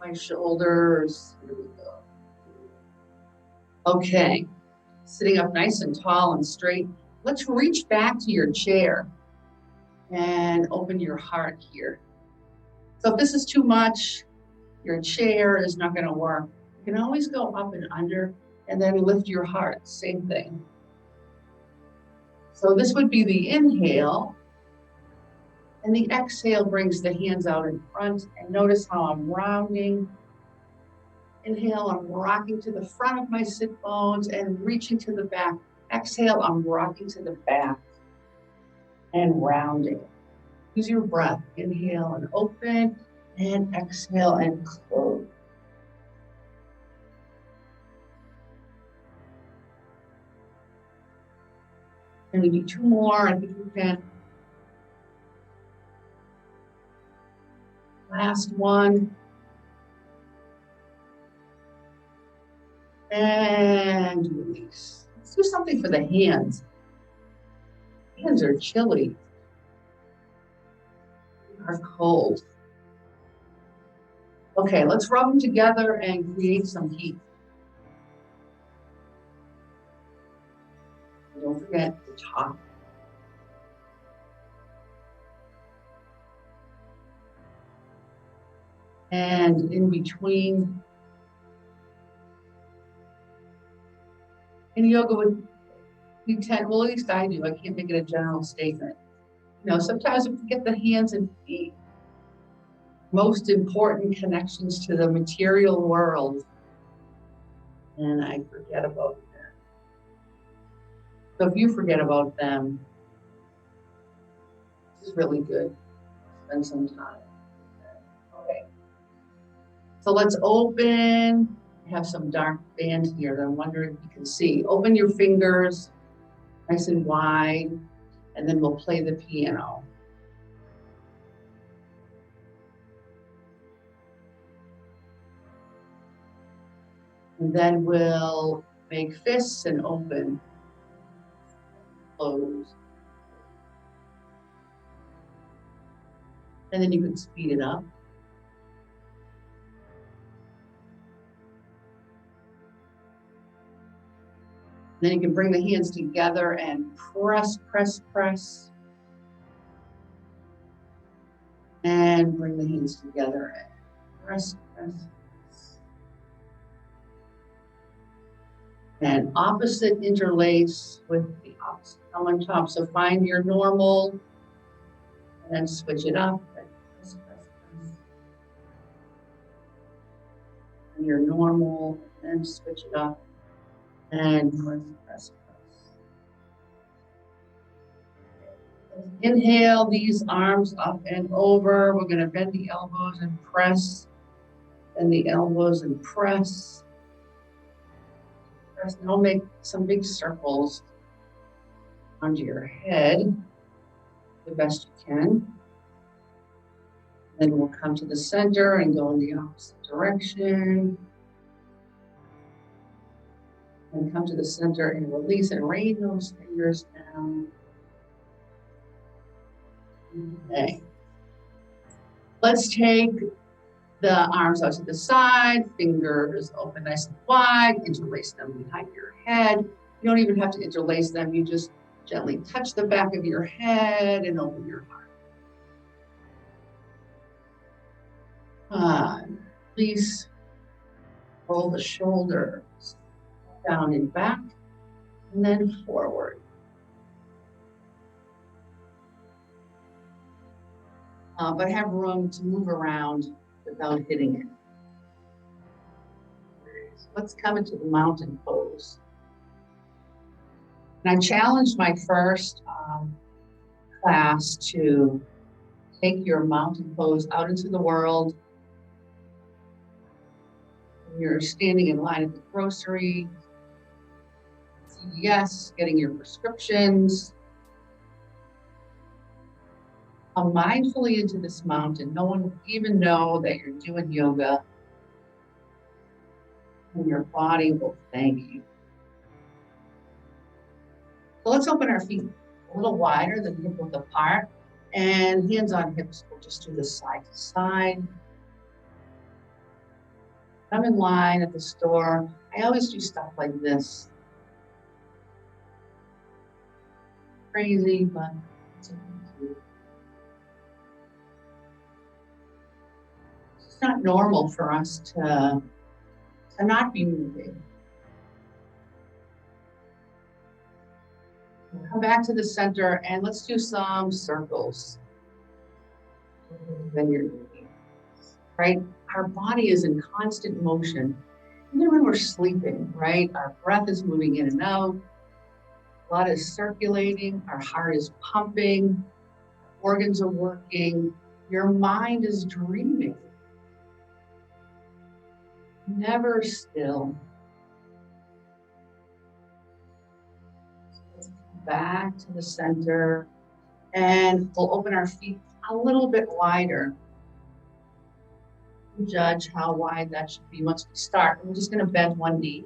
my shoulders. Here we go. Okay, sitting up nice and tall and straight. Let's reach back to your chair and open your heart here. So if this is too much, your chair is not going to work. You can always go up and under and then lift your heart, same thing. So this would be the inhale. And the exhale brings the hands out in front, and notice how I'm rounding. Inhale, I'm rocking to the front of my sit bones and reaching to the back. Exhale, I'm rocking to the back and rounding. Use your breath. Inhale and open, and exhale and close. And we do two more. I think we can. Last one. And release. Let's do something for the hands. Hands are chilly. Are cold. Okay, let's rub them together and create some heat. Don't forget the top. And in between. In yoga, we tend, well, at least I do, I can't make it a general statement. You know, sometimes we get the hands and feet, most important connections to the material world, and I forget about them. So if you forget about them, this is really good. Spend some time. Okay. So let's open. I have some dark band here that I'm wondering if you can see. Open your fingers nice and wide, and then we'll play the piano. And then we'll make fists and open, close. And then you can speed it up. Then you can bring the hands together and press, press, press. And bring the hands together and press, press, press. And opposite interlace with the opposite thumb on top. So find your normal and then switch it up. And press, press, press. And your normal and then switch it up. And press, press, press. Inhale these arms up and over. We're going to bend the elbows and press. Bend the elbows and press. Press. Now make some big circles onto your head the best you can. Then we'll come to the center and go in the opposite direction. And come to the center and release and rain those fingers down. Okay. Let's take the arms out to the side, fingers open nice and wide, interlace them behind your head. You don't even have to interlace them, you just gently touch the back of your head and open your heart. Please roll the shoulders down and back, and then forward. But have room to move around without hitting it. Let's come into the mountain pose. And I challenged my first class to take your mountain pose out into the world. When you're standing in line at the grocery, CVS, getting your prescriptions. Come mindfully into this mountain. No one will even know that you're doing yoga. And your body will thank you. So let's open our feet a little wider than hip width apart. And hands on hips, we'll just do this side to side. I'm in line at the store. I always do stuff like this. Crazy, but it's okay. It's not normal for us to not be moving. We'll come back to the center and let's do some circles. Then you're moving, right? Our body is in constant motion. Even when we're sleeping, right? Our breath is moving in and out. Blood is circulating. Our heart is pumping. Organs are working. Your mind is dreaming. Never still. back to the center, and we'll open our feet a little bit wider. Judge how wide that should be once we start. We're just going to bend one knee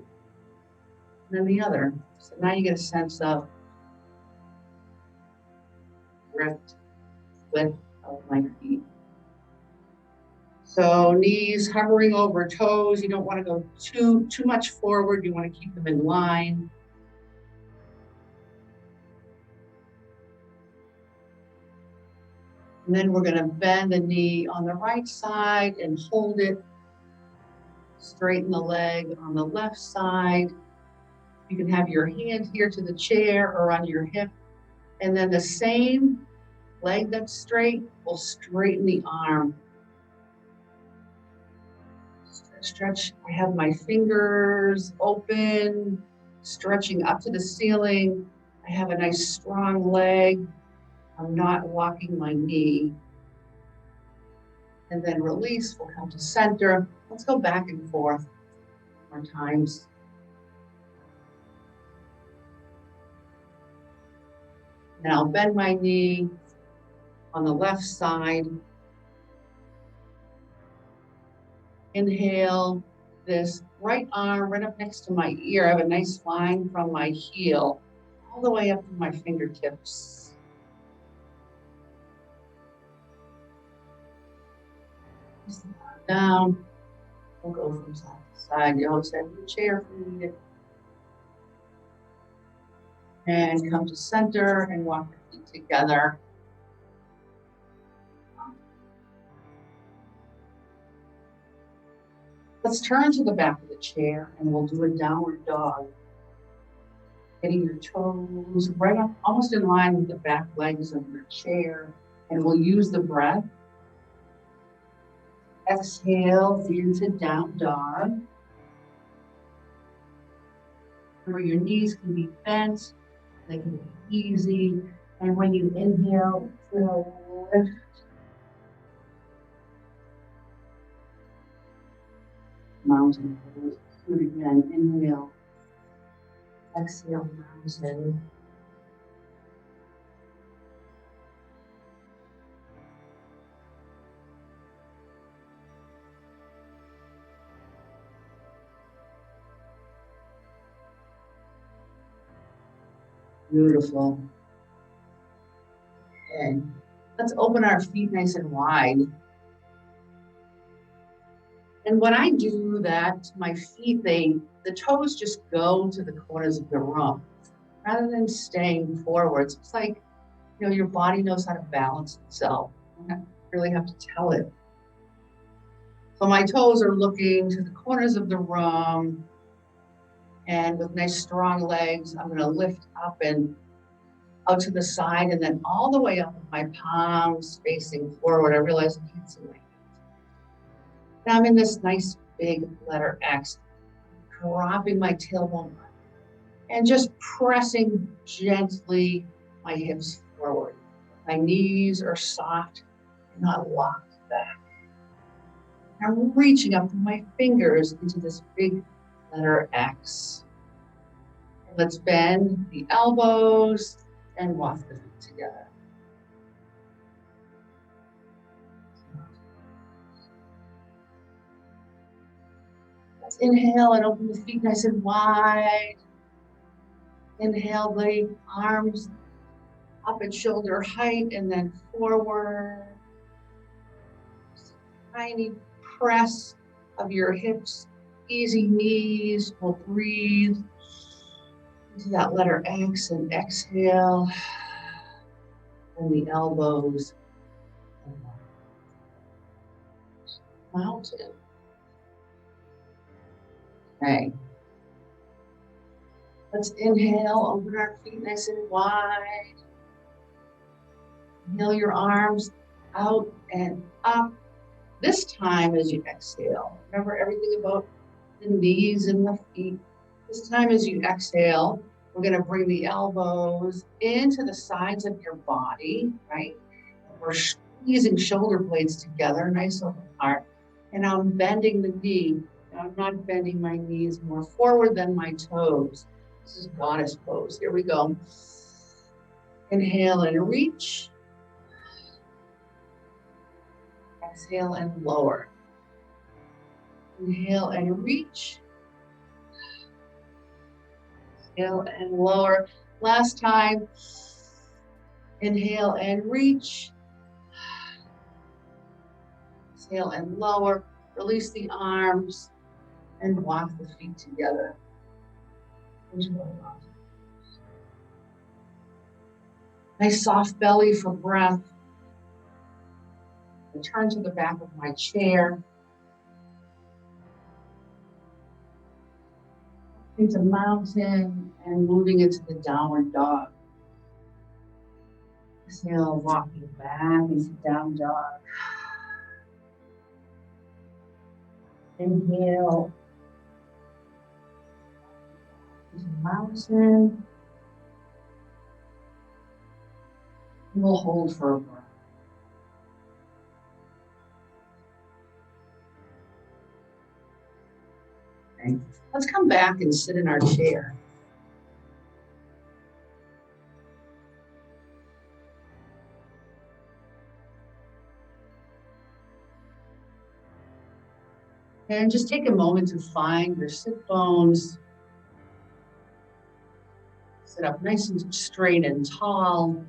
and then the other. So now you get a sense of drift width of my feet. So knees hovering over toes. You don't want to go too much forward. You want to keep them in line. And then we're going to bend the knee on the right side and hold it. Straighten the leg on the left side. You can have your hand here to the chair or on your hip. And then the same leg that's straight will straighten the arm. Stretch. I have my fingers open, stretching up to the ceiling. I have a nice strong leg. I'm not locking my knee. And then release, we'll come to center. Let's go back and forth more times. And I'll bend my knee on the left side. Inhale, this right arm right up next to my ear. I have a nice line from my heel all the way up to my fingertips. Down. We'll go from side to side. You always have your chair if you need it. And come to center and walk your feet together. Let's turn to the back of the chair and we'll do a downward dog. Getting your toes right up, almost in line with the back legs of your chair. And we'll use the breath. Exhale into down dog. Where your knees can be bent, they can be easy. And when you inhale, lift. Mountain pose. Do it again. Inhale. Exhale, mountain. Beautiful. Okay. Let's open our feet nice and wide. And when I do that, my feet, the toes just go to the corners of the room rather than staying forwards. It's like, your body knows how to balance itself. You don't really have to tell it. So my toes are looking to the corners of the room, and with nice strong legs, I'm going to lift up and out to the side and then all the way up with my palms facing forward. I realize I can't see my hands. Now I'm in this nice big letter X, dropping my tailbone and just pressing gently my hips forward. My knees are soft and not locked back. I'm reaching up with my fingers into this big letter X. Let's bend the elbows and walk the feet together. Let's inhale and open the feet nice and wide. Inhale the arms up at shoulder height and then forward. Tiny press of your hips, easy knees. We'll breathe into that letter X and exhale. And the elbows. Mountain. Okay. Let's inhale, open our feet nice and wide. Inhale your arms out and up. This time as you exhale, remember everything about the knees and the feet. This time as you exhale, we're going to bring the elbows into the sides of your body, right? We're squeezing shoulder blades together, nice open heart. And I'm bending the knee. I'm not bending my knees more forward than my toes. This is goddess pose. Here we go. Inhale and reach. Exhale and lower. Inhale and reach. Exhale and lower. Last time. Inhale and reach. Exhale and lower. Release the arms and walk the feet together. Nice soft belly for breath. Return to the back of my chair. Into mountain and moving into the downward dog. Exhale, walking back into down dog. Inhale. Into mountain. And we'll hold for a breath. Okay. Let's come back and sit in our chair. And just take a moment to find your sit bones. Sit up nice and straight and tall.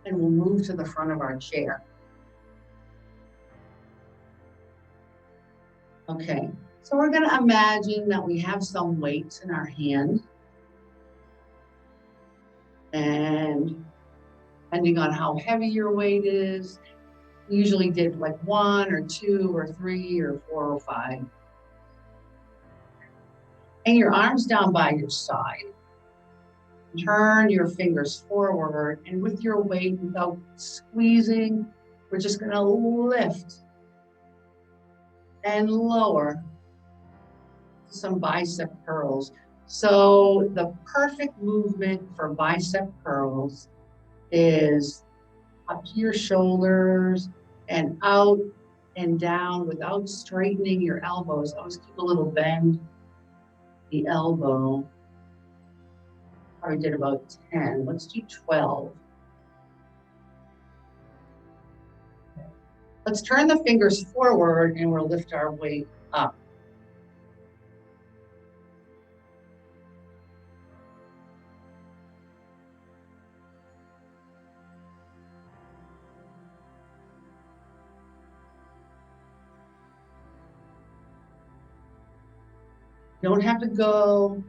And we'll move to the front of our chair. Okay, so we're going to imagine that we have some weights in our hand. And depending on how heavy your weight is, we usually did like 1 or 2 or 3 or 4 or 5. And your arms down by your side. Turn your fingers forward, and with your weight, without squeezing, we're just going to lift and lower to some bicep curls. So the perfect movement for bicep curls is up to your shoulders and out and down without straightening your elbows. Always keep a little bend the elbow. Probably did about 10. Let's do 12. Let's turn the fingers forward and we'll lift our weight up. You don't have to go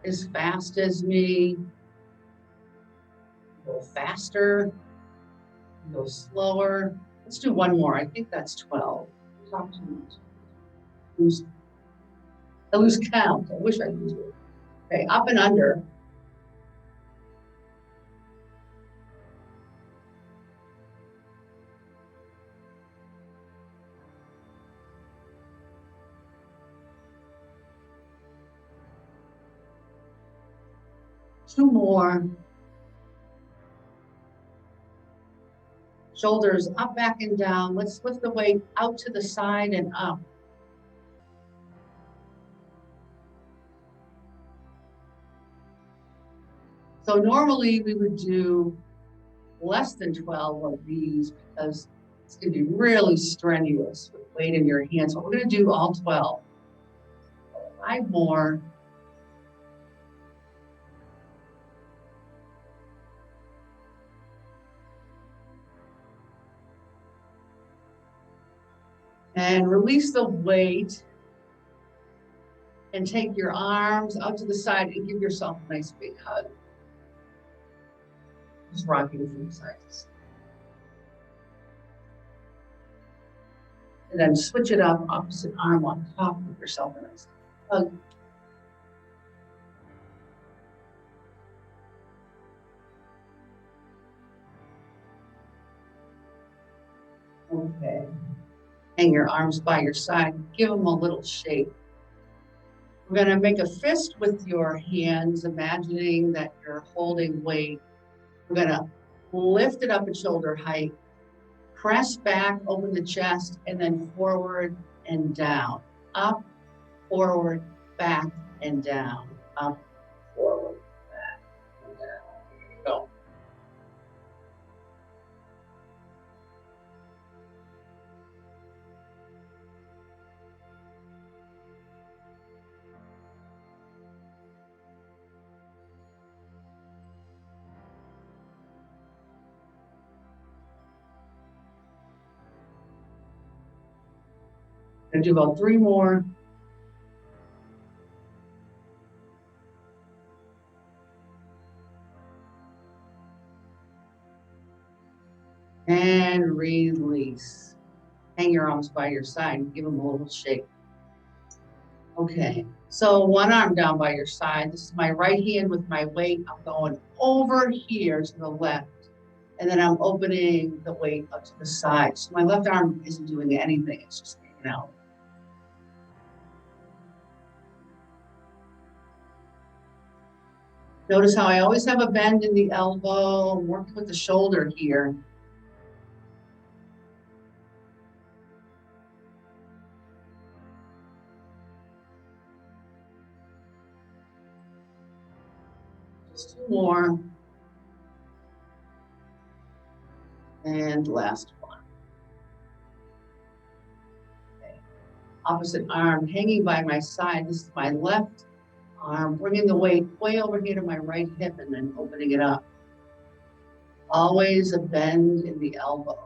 as fast as me. Go faster, go slower. Let's do one more. I think that's 12. Talk too much. I lose count. I wish I used it. Okay, up and under. Two more. Shoulders up, back, and down. Let's lift the weight out to the side and up. So normally we would do less than 12 of these because it's going to be really strenuous with weight in your hands. So we're going to do all 12. 5 more. And release the weight and take your arms out to the side and give yourself a nice big hug. Just rocking from side to side. And then switch it up, opposite arm on top, give yourself a nice hug. Okay. Hang your arms by your side, give them a little shake. We're going to make a fist with your hands, imagining that you're holding weight. We're going to lift it up at shoulder height, press back, open the chest, and then forward and down. Up, forward, back and down, up, forward, back, and down. Go. Gonna do about 3 more. And release. Hang your arms by your side. Give them a little shake. Okay, so one arm down by your side. This is my right hand with my weight. I'm going over here to the left. And then I'm opening the weight up to the side. So my left arm isn't doing anything. It's just hanging out. Notice how I always have a bend in the elbow. I'm working with the shoulder here. Just 2 more. And last one. Okay. Opposite arm hanging by my side. This is my left arm, bringing the weight way over here to my right hip and then opening it up. Always a bend in the elbow.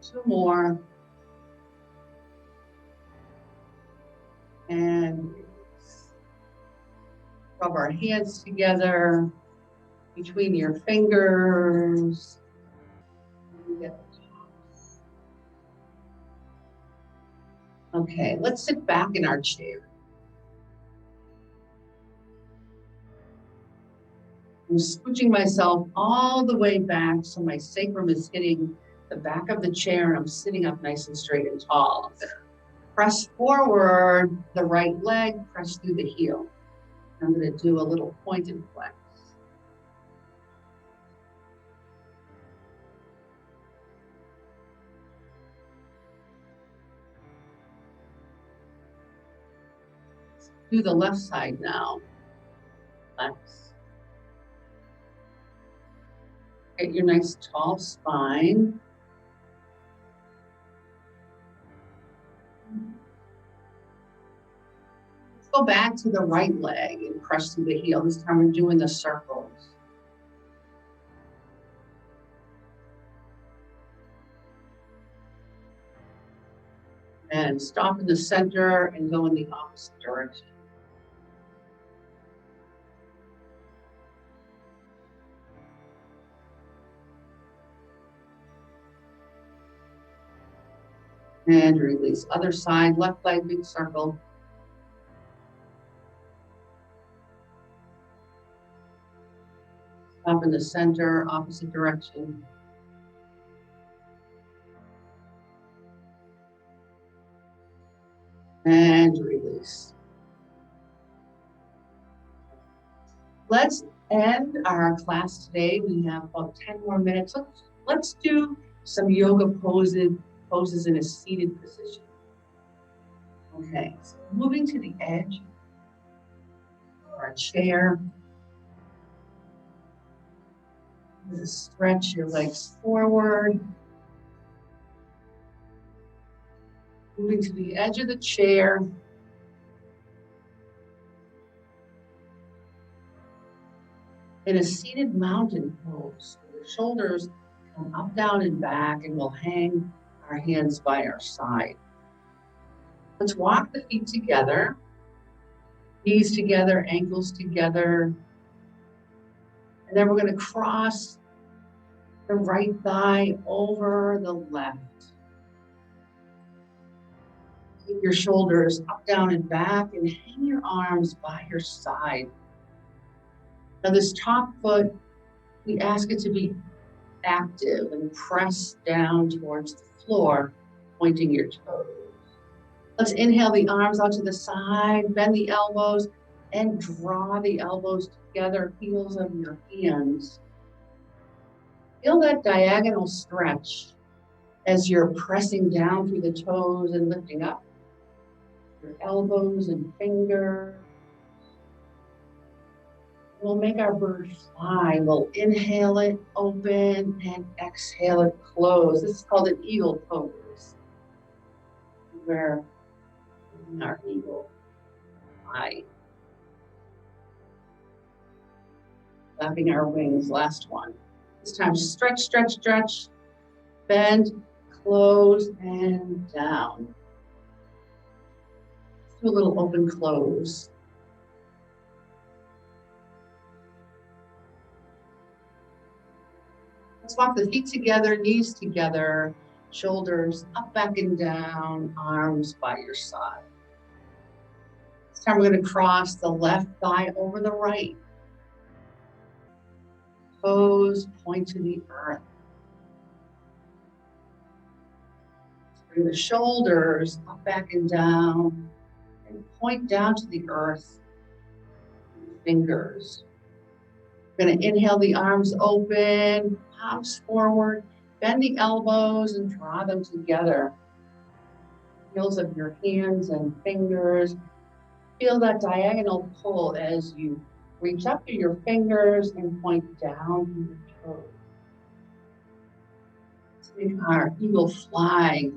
Two more. And rub our hands together between your fingers. Okay, let's sit back in our chair. I'm scooching myself all the way back so my sacrum is hitting the back of the chair and I'm sitting up nice and straight and tall. Press forward the right leg, press through the heel. I'm going to do a little pointed flex. Do the left side now. Flex. Get your nice tall spine. Let's go back to the right leg and press through the heel. This time we're doing the circles. And stop in the center and go in the opposite direction. And release. Other side, left leg, big circle. Stop in the center, opposite direction. And release. Let's end our class today. We have about 10 more minutes. Let's do some yoga poses in a seated position. Okay, so moving to the edge of our chair. Just stretch your legs forward. Moving to the edge of the chair. In a seated mountain pose, your shoulders come up, down, and back, and we'll hang our hands by our side. Let's walk the feet together, knees together, ankles together. And then we're going to cross the right thigh over the left. Keep your shoulders up, down, and back, and hang your arms by your side. Now this top foot, we ask it to be active and press down towards the floor, pointing your toes. Let's inhale the arms out to the side, bend the elbows, and draw the elbows together, heels of your hands. Feel that diagonal stretch as you're pressing down through the toes and lifting up your elbows and fingers. We'll make our bird fly. We'll inhale it, open, and exhale it, close. This is called an eagle pose. We're in our eagle fly. Flapping our wings, last one. This time, stretch, stretch, stretch, bend, close, and down. Do a little open close. Let's walk the feet together, knees together, shoulders up, back, and down, arms by your side. This time we're going to cross the left thigh over the right. Toes point to the earth. Bring the shoulders up, back, and down, and point down to the earth. Fingers. We're going to inhale the arms open, palms forward, bend the elbows and draw them together. Heels of your hands and fingers. Feel that diagonal pull as you reach up to your fingers and point down to your toes. Take our eagle fly.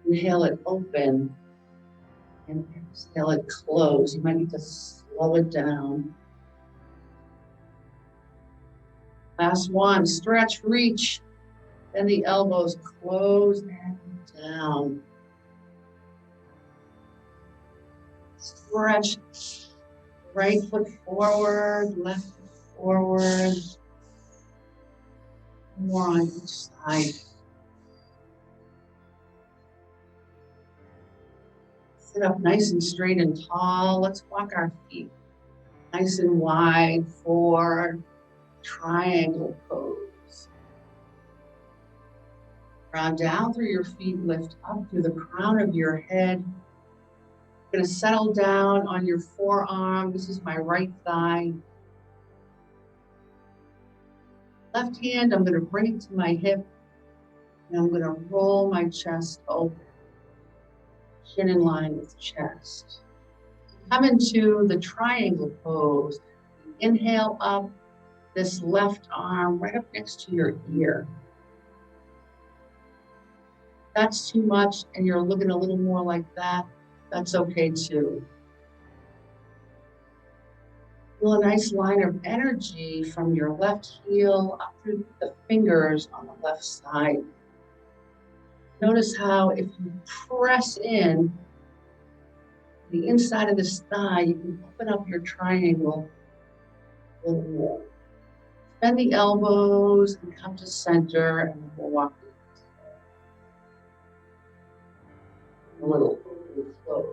Inhale it open and exhale it close. You might need to slow it down. Last one, stretch, reach, then the elbows close and down. Stretch, right foot forward, left foot forward. More on each side. Sit up nice and straight and tall. Let's walk our feet nice and wide for triangle pose. Ground down through your feet, lift up through the crown of your head. You're going to settle down on your forearm. This is my right thigh. Left hand, I'm going to bring it to my hip, and I'm going to roll my chest open. Chin in line with chest. Come into the triangle pose. Inhale up, this left arm right up next to your ear. If that's too much and you're looking a little more like that, that's okay too. Feel a nice line of energy from your left heel up through the fingers on the left side. Notice how if you press in the inside of this thigh, you can open up your triangle a little more. Bend the elbows and come to center, and we'll walk a little open close.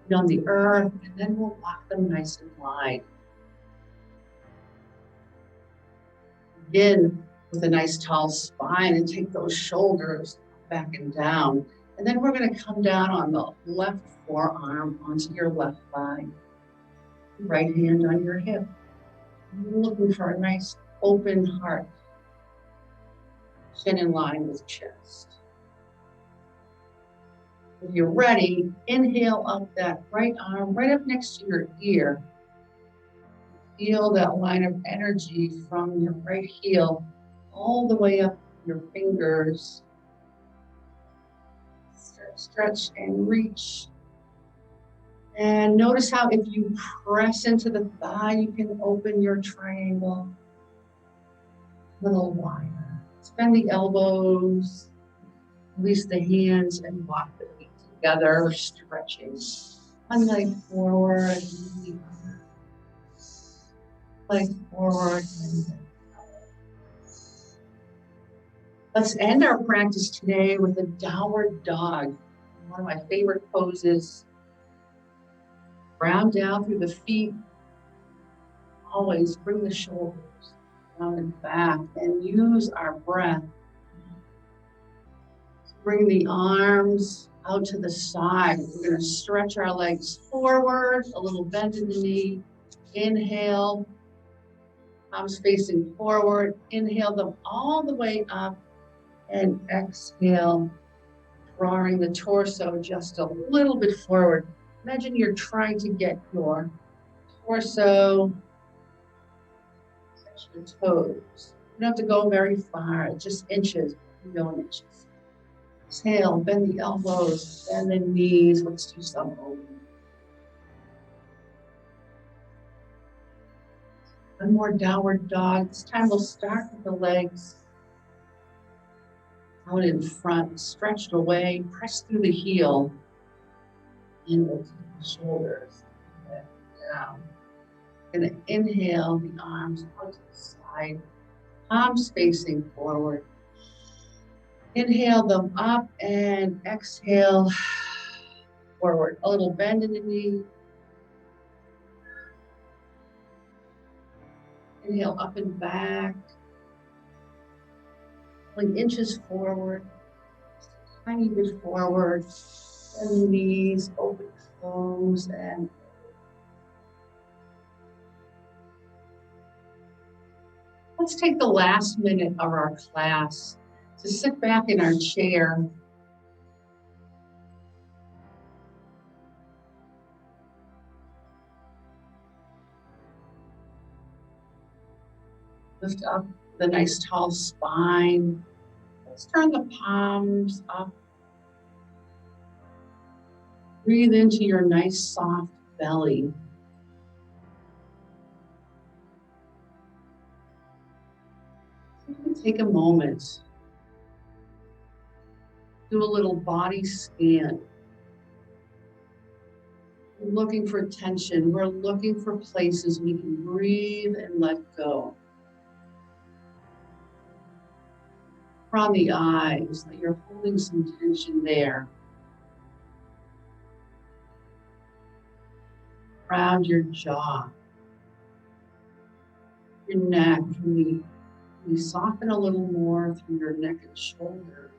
Feet on the earth, and then we'll walk them nice and wide. Begin with a nice tall spine and take those shoulders back and down. And then we're going to come down on the left forearm onto your left thigh. Right hand on your hip. Looking for a nice open heart. Chin in line with chest. If you're ready, inhale up that right arm right up next to your ear. Feel that line of energy from your right heel all the way up your fingers. Stretch and reach. And notice how if you press into the thigh, you can open your triangle a little wider. Bend the elbows, release the hands, and walk the feet together, stretching. One leg forward, leg forward, and then let's end our practice today with a downward dog. One of my favorite poses. Ground down through the feet. Always bring the shoulders Down and back, and use our breath. Bring the arms out to the side. We're going to stretch our legs forward, a little bend in the knee. Inhale, palms facing forward. Inhale them all the way up, and exhale, drawing the torso just a little bit forward. Imagine you're trying to get your torso, touch your toes. You don't have to go very far, just inches, inches. Exhale, bend the elbows, bend the knees. Let's do some open. One more downward dog. This time we'll start with the legs out in front, stretched away, press through the heel, and we'll take the shoulders down. Gonna inhale the arms out to the side, palms facing forward. Inhale them up and exhale forward. A little bend in the knee. Inhale up and back. Pulling inches forward. Tiny bit forward. Bend the knees, open, close, and let's take the last minute of our class to sit back in our chair. Lift up the nice tall spine. Let's turn the palms up. Breathe into your nice soft belly. Take a moment. Do a little body scan. We're looking for tension. We're looking for places we can breathe and let go. Around the eyes, that you're holding some tension there. Around your jaw. Your neck, can we soften a little more through your neck and shoulder?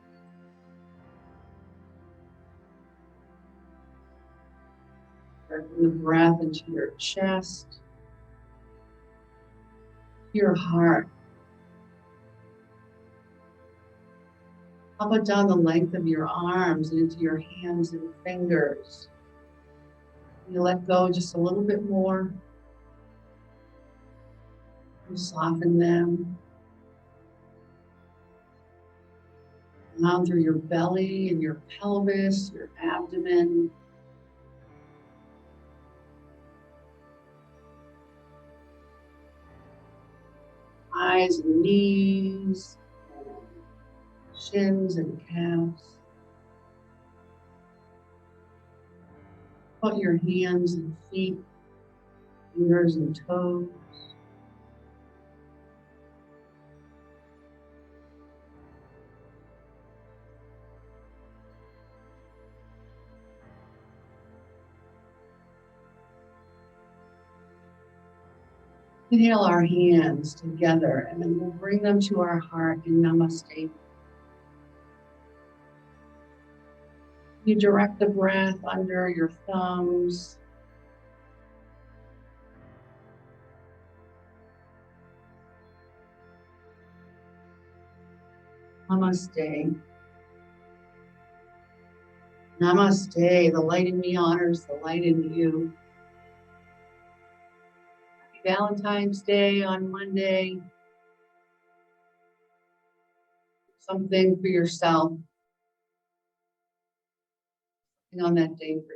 Directing the breath into your chest, your heart. How about down the length of your arms and into your hands and fingers? You let go just a little bit more. You soften them. Down through your belly and your pelvis, your abdomen. Eyes and knees, shins and calves. Put your hands and feet, fingers and toes. Inhale our hands together, and then we'll bring them to our heart in Namaste. You direct the breath under your thumbs. Namaste. Namaste. The light in me honors the light in you. Happy Valentine's Day on Monday. Something for yourself. On that day for